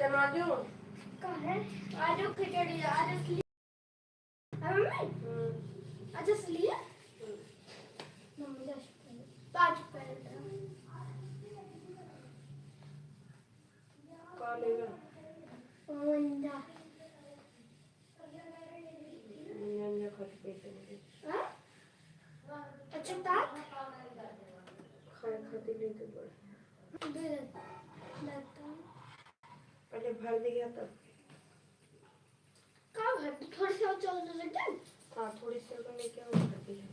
अर्जुन कहाँ है? आज वो खिचड़ी आज असली है मम्मी आज असली है मम्मी 10 रुपए 5 रुपए कौन लेगा मंदा नन्या खट पेट में हाँ अच्छा तात खाए खाते लेते पड़े दे देता हूँ पहले भर दिया तब कहाँ भर थोड़ी सी और चावल दे देते हैं हाँ थोड़ी सी अगर लेके आओ भर दिया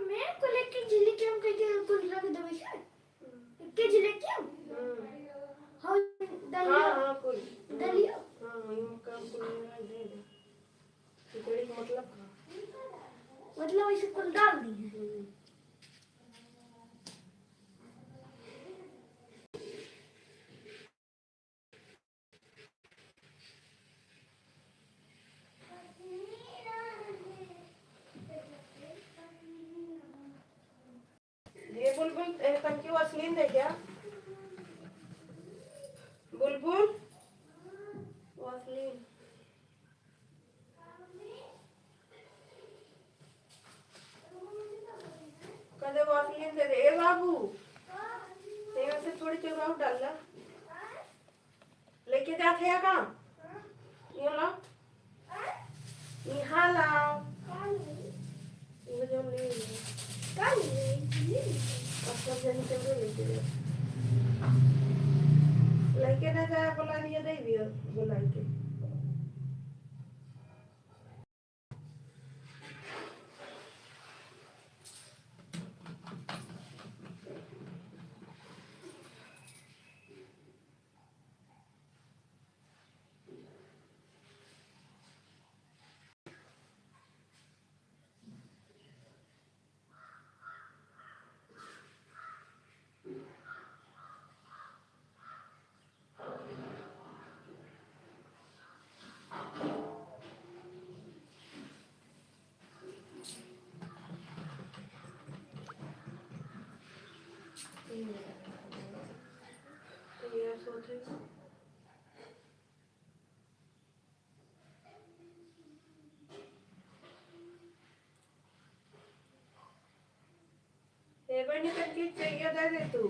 मैं को लेके जिले के हम कहीं कुल रख दे वैसे के जिले के हम हाँ दलिया हाँ कोई दलिया हाँ यूं काम को लेना दे दे खिचड़ी का मतलब हाँ मतलब इसे कुल डाल दी है ये बुलबुल तंकी वसलीन दे क्या बुलबुल वसलीन कदे वसलीन दे दे ए बाबू तेरे से थोड़ी चुराव डाल ला लेके जाते हैं काम ये लो यहाँ लाओ ये जो ले लेके ना जाए बोला दिया दे दियो बोला के ये सोचे ये बनी तंकी चाहिए दे दे तू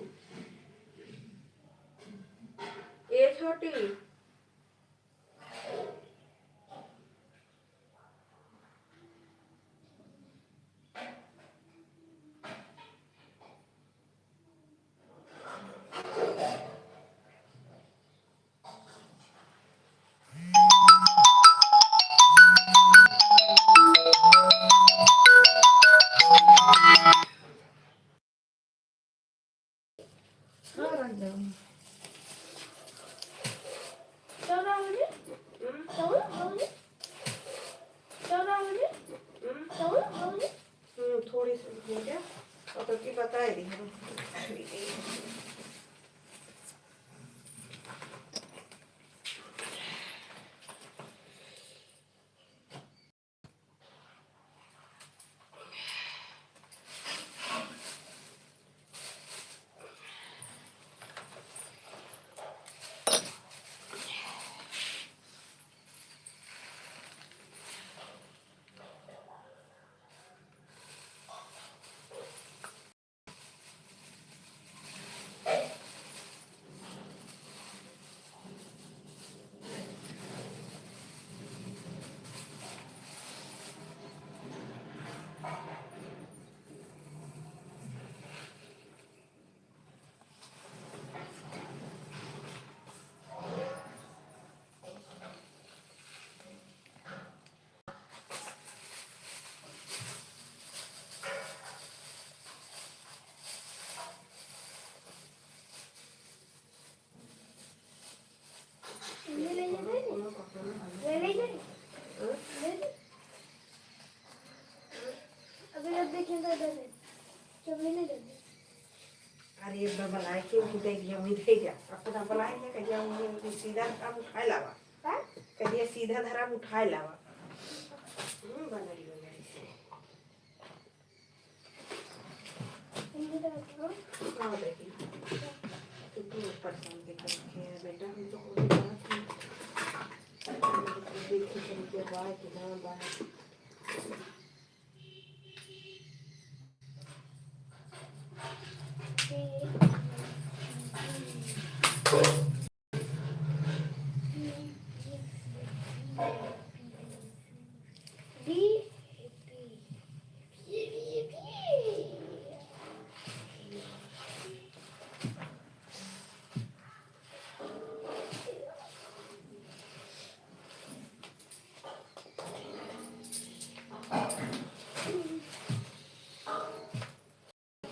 ये छोटी हाँ रख दो थोड़ी सी हो गया और तो की बताए दी हम अरे बनाए क्यों उठे गया उठे गया अपना बनाए क्या कहिया उन्हें सीधा धरा उठाए लावा कहिया सीधा धरा उठाए लावा बनाई बनाई मम्मी रहता हूँ। हाँ बेटी, तो तू परेशान के रखे हैं बेटा, हम तो कोई बात नहीं देखी चलते बाय कि ना बाय।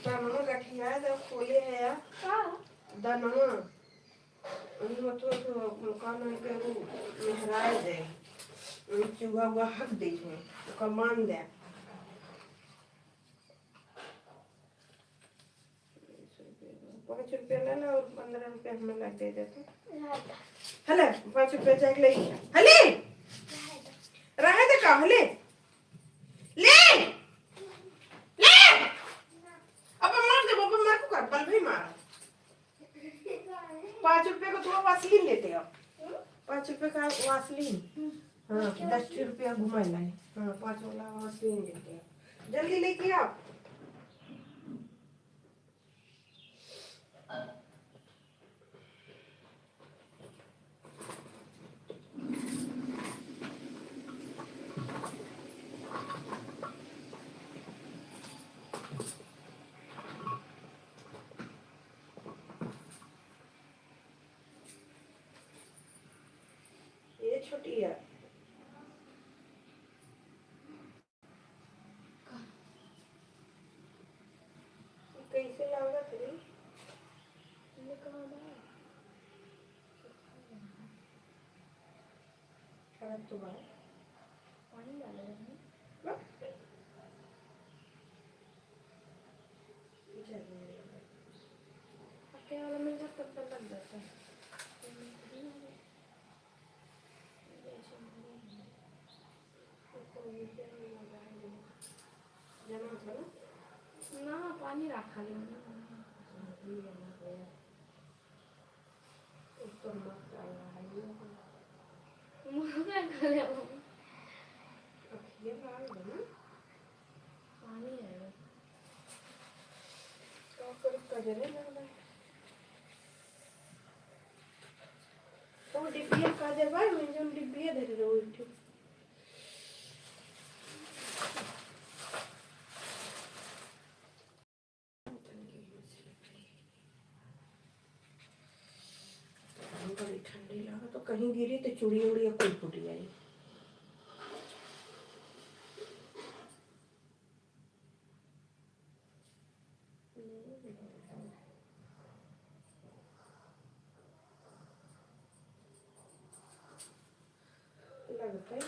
दाना रखिया है जब खोले है यार, दाना तो कान के वो मेहराए दे, चूहा हुआ हक दे है तो कमान दे। 5 रुपया लेना और 15 रुपया हमें लग दे देते। हले 5 रुपया जाके ले हले रहे थे का हले ले ले अब मार दे बाबा, मार को कर बल भी मारा। 5 रुपये को थोड़ा वासलीन लेते हो, 5 रुपये का वासलीन। हाँ 10 रुपया घुमा लाए। हाँ 5 वाला वासलीन लेते हो, जल्दी लेके आओ। ये छोटी है, कैसे लाऊंगा तेरी खराब तो बात पानी डाल रहे हैं। अके वाला मिल जाता तब लग जाता है। ना पानी रखा ले मुर्गा खा ले पानी है तो डिब्बिया का जब है मैं जो डिब्बिया दे रही हूँ। बड़ी ठंडी लगा तो कहीं गिरी तो चूड़ी उड़ी कोई फूटी आई। लगता है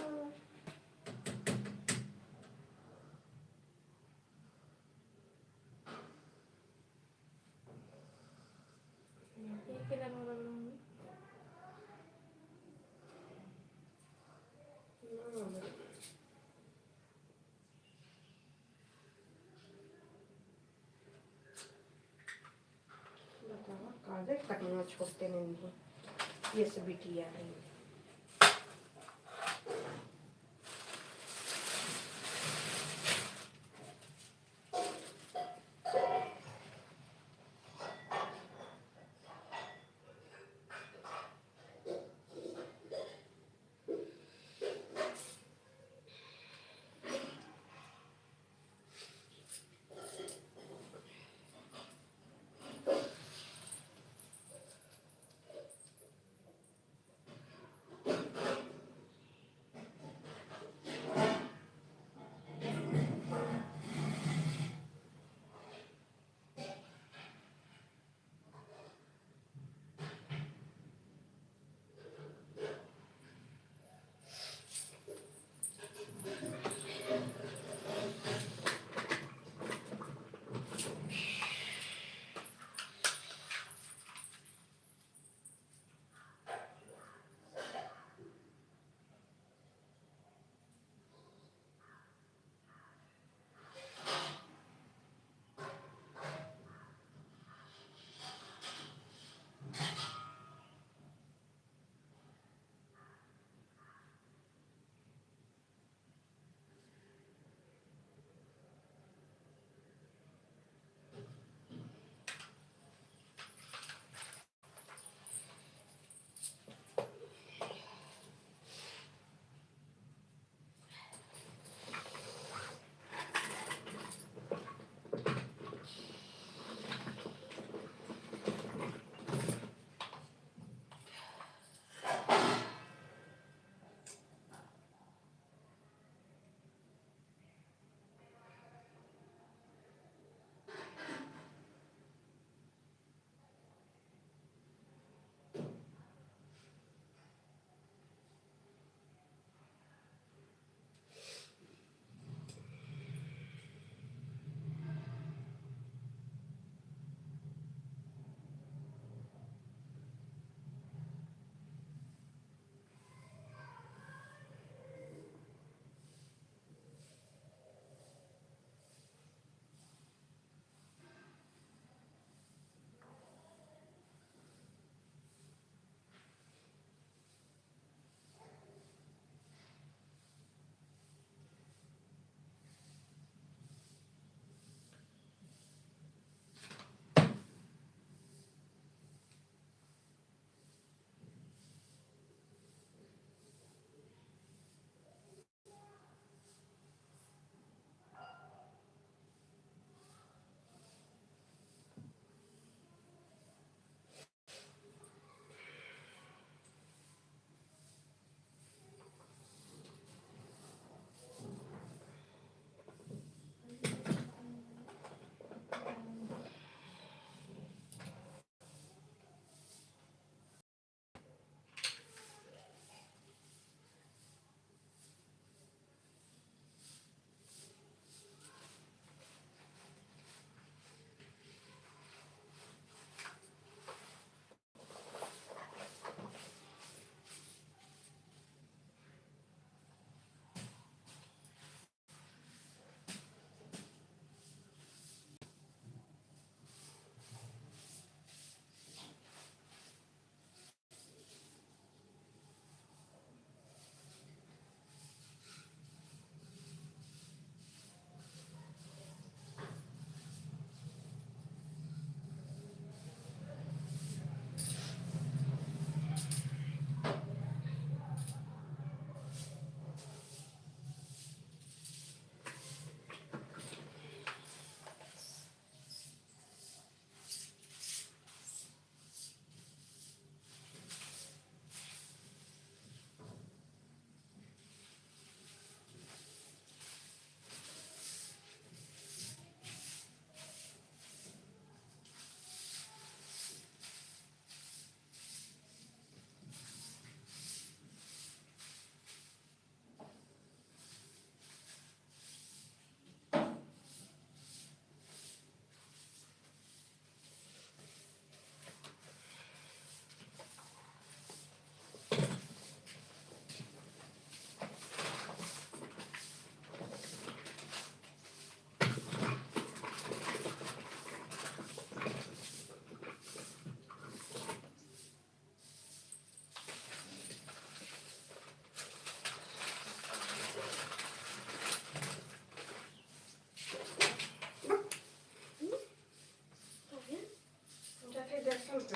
कागज कटना छोड़ते नहीं हैं, ये सब बिटिया है।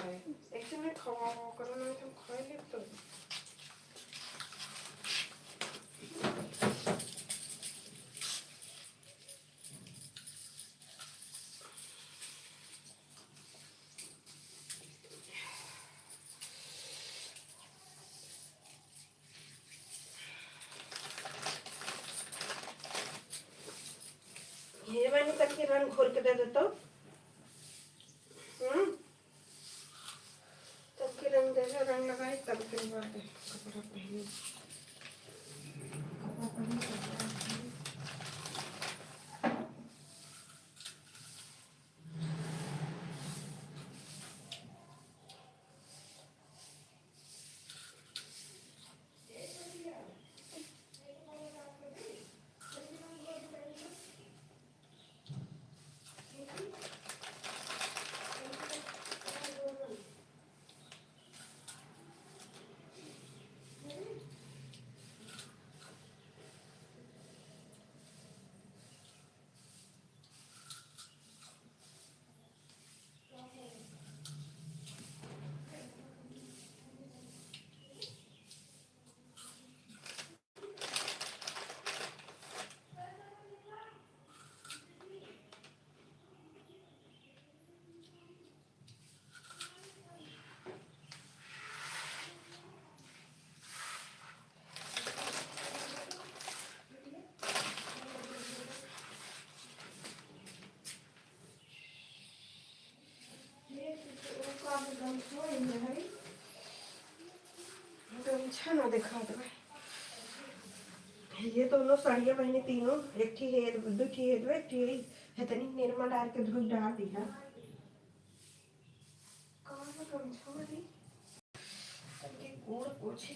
খায় একজনে খাওয়াবো কারণ আমি তো খাইলে তো ये मैंने करके रंग घोल के दे देता हूँ तब के रंग दे दो रंग लगाए तब के बाद कपड़ा पहने गमछा ना दिखा दो ये दोनों साड़ियाँ पहनी तीनों एक थी हेर दो थी हेर एक थी है तनी निर्मा डाल के धोई डाल दिया कौन सा गमछा वाली ये गोड़ पोछे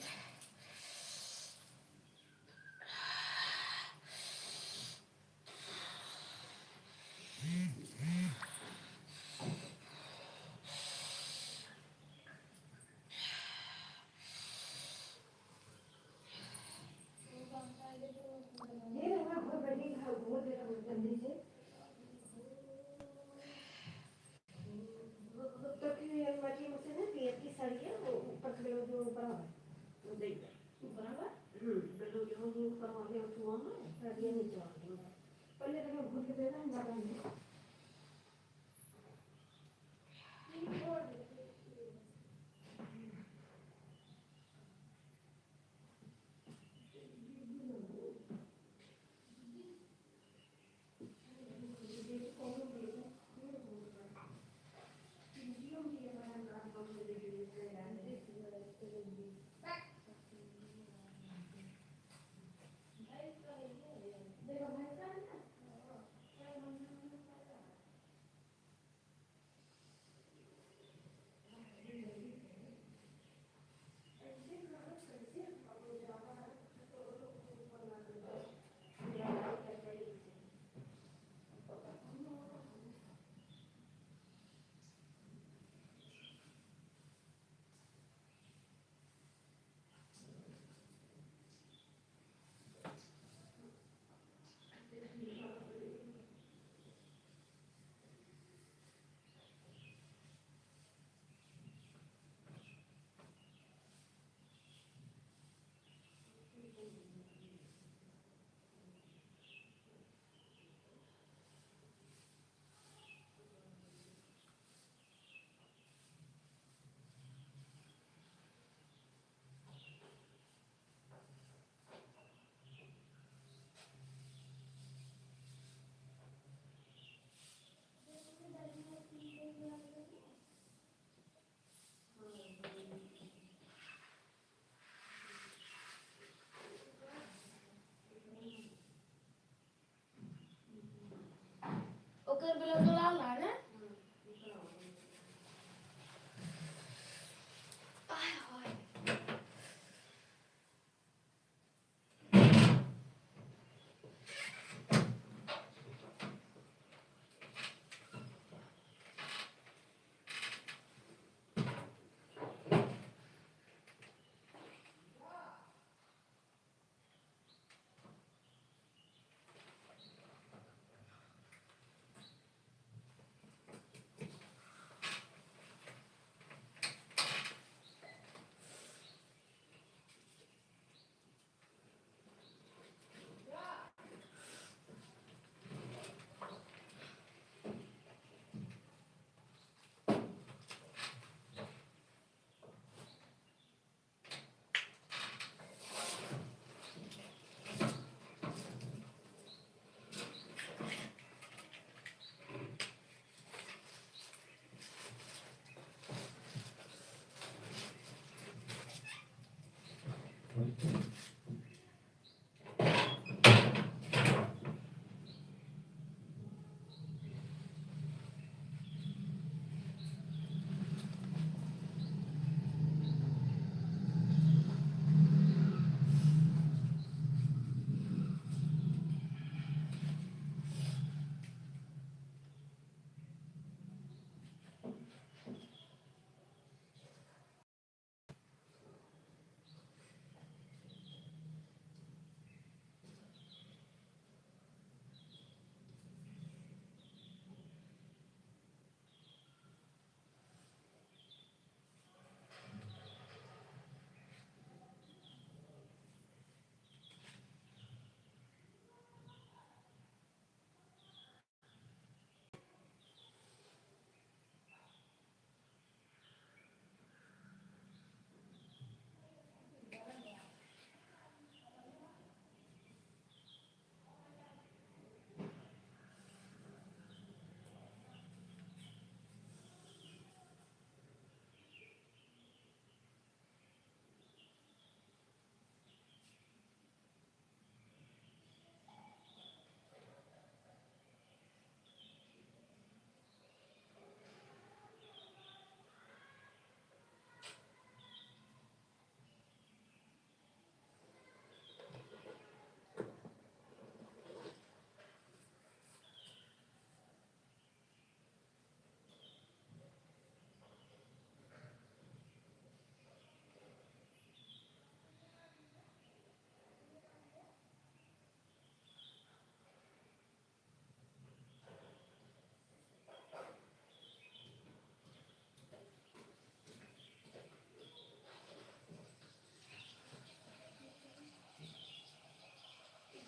ये ना बहुत बड़ी घोल दे रहा हूँ जल्दी से तो कि अलमारी में से ना पियर की साड़ी है वो ऊपर खड़े जो ऊपर है वो दे दे ऊपर है बेलो जो नहीं ऊपर वाले वो हुआ है साड़ियाँ नीचे वाली पहले तो मैं घोल के दे रहा हूँ ज़्यादा नहीं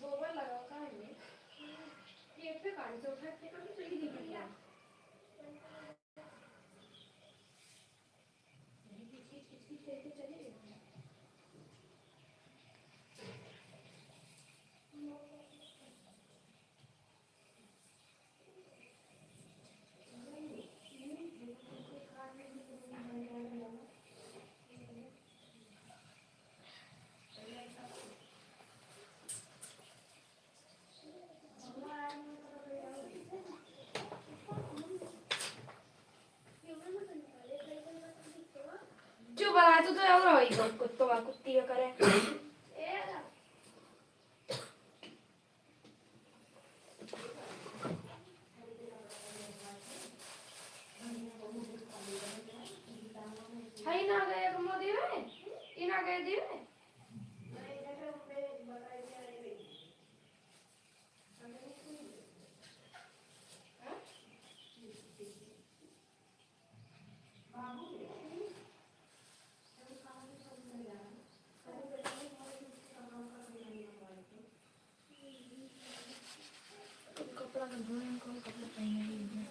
गोबर लगाओ का है ये पे गाड़ी से उठा के कभी चली दी बढ़िया किसकी लेके चले चुप रहा तू तो और होई कुत्तो कुत्ती का करे हाय ना गए कमो देवे इना गए देवे कपड़ा का धोने को कपड़ा पहने नहीं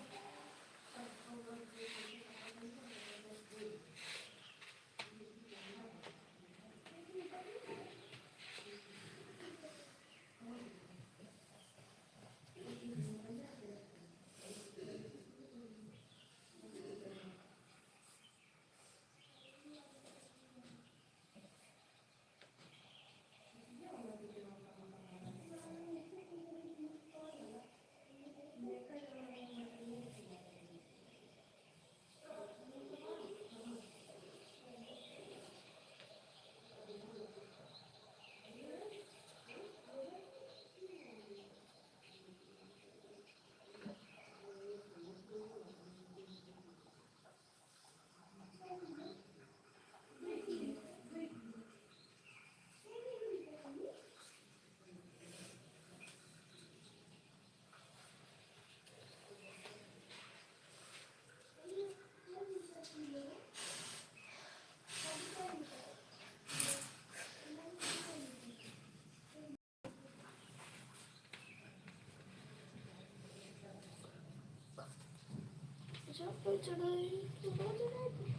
जब चढ़ाई तो चढ़ाई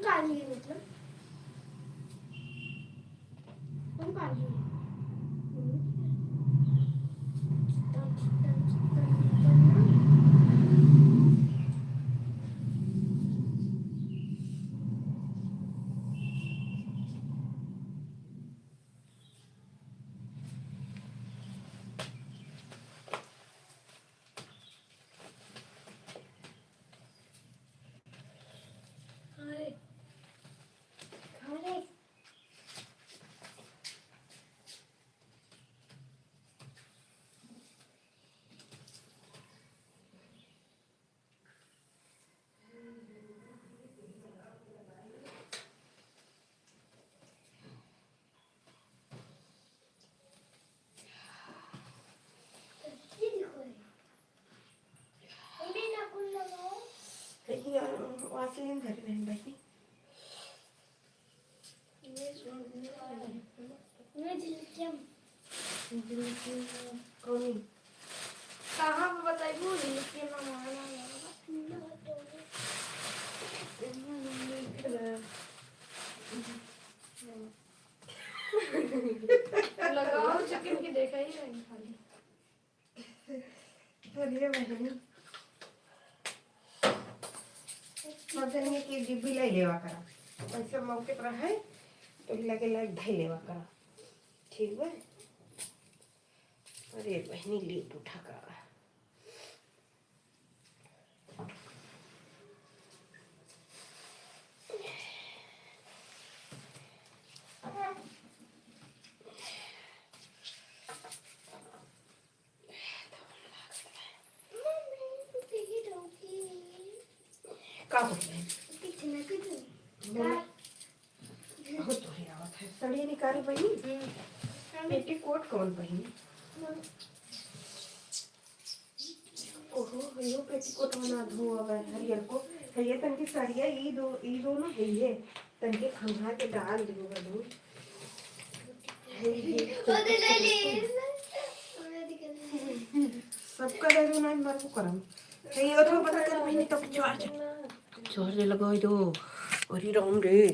काली मतलब तुम काली वासलीन घरी नाही बाई कोणी कहाँ पे बताइए लिखिए ना लगाओ चिकन की देखा ही नहीं खाली चलिए बहनी मजनी की डिब्बी लाई लेवा करा पैसे मौके पर है तो लगे लग ढाई लेवा करा ठीक है अरे बहनी ले उठा करा का बोल बहुत थोड़ी आवत है सड़ी निकाली बहनी पेटीकोट कौन पहनी ओहो यो पेटीकोट बना धो अब हरियर को ये तनकी सड़िया ई दोनों है ये तनके खंभा के डाल दियो बदू सबका दे ना मर को करम ये तो पता कर बहनी तो चोर दे लगाओ दो और ही राउंड रे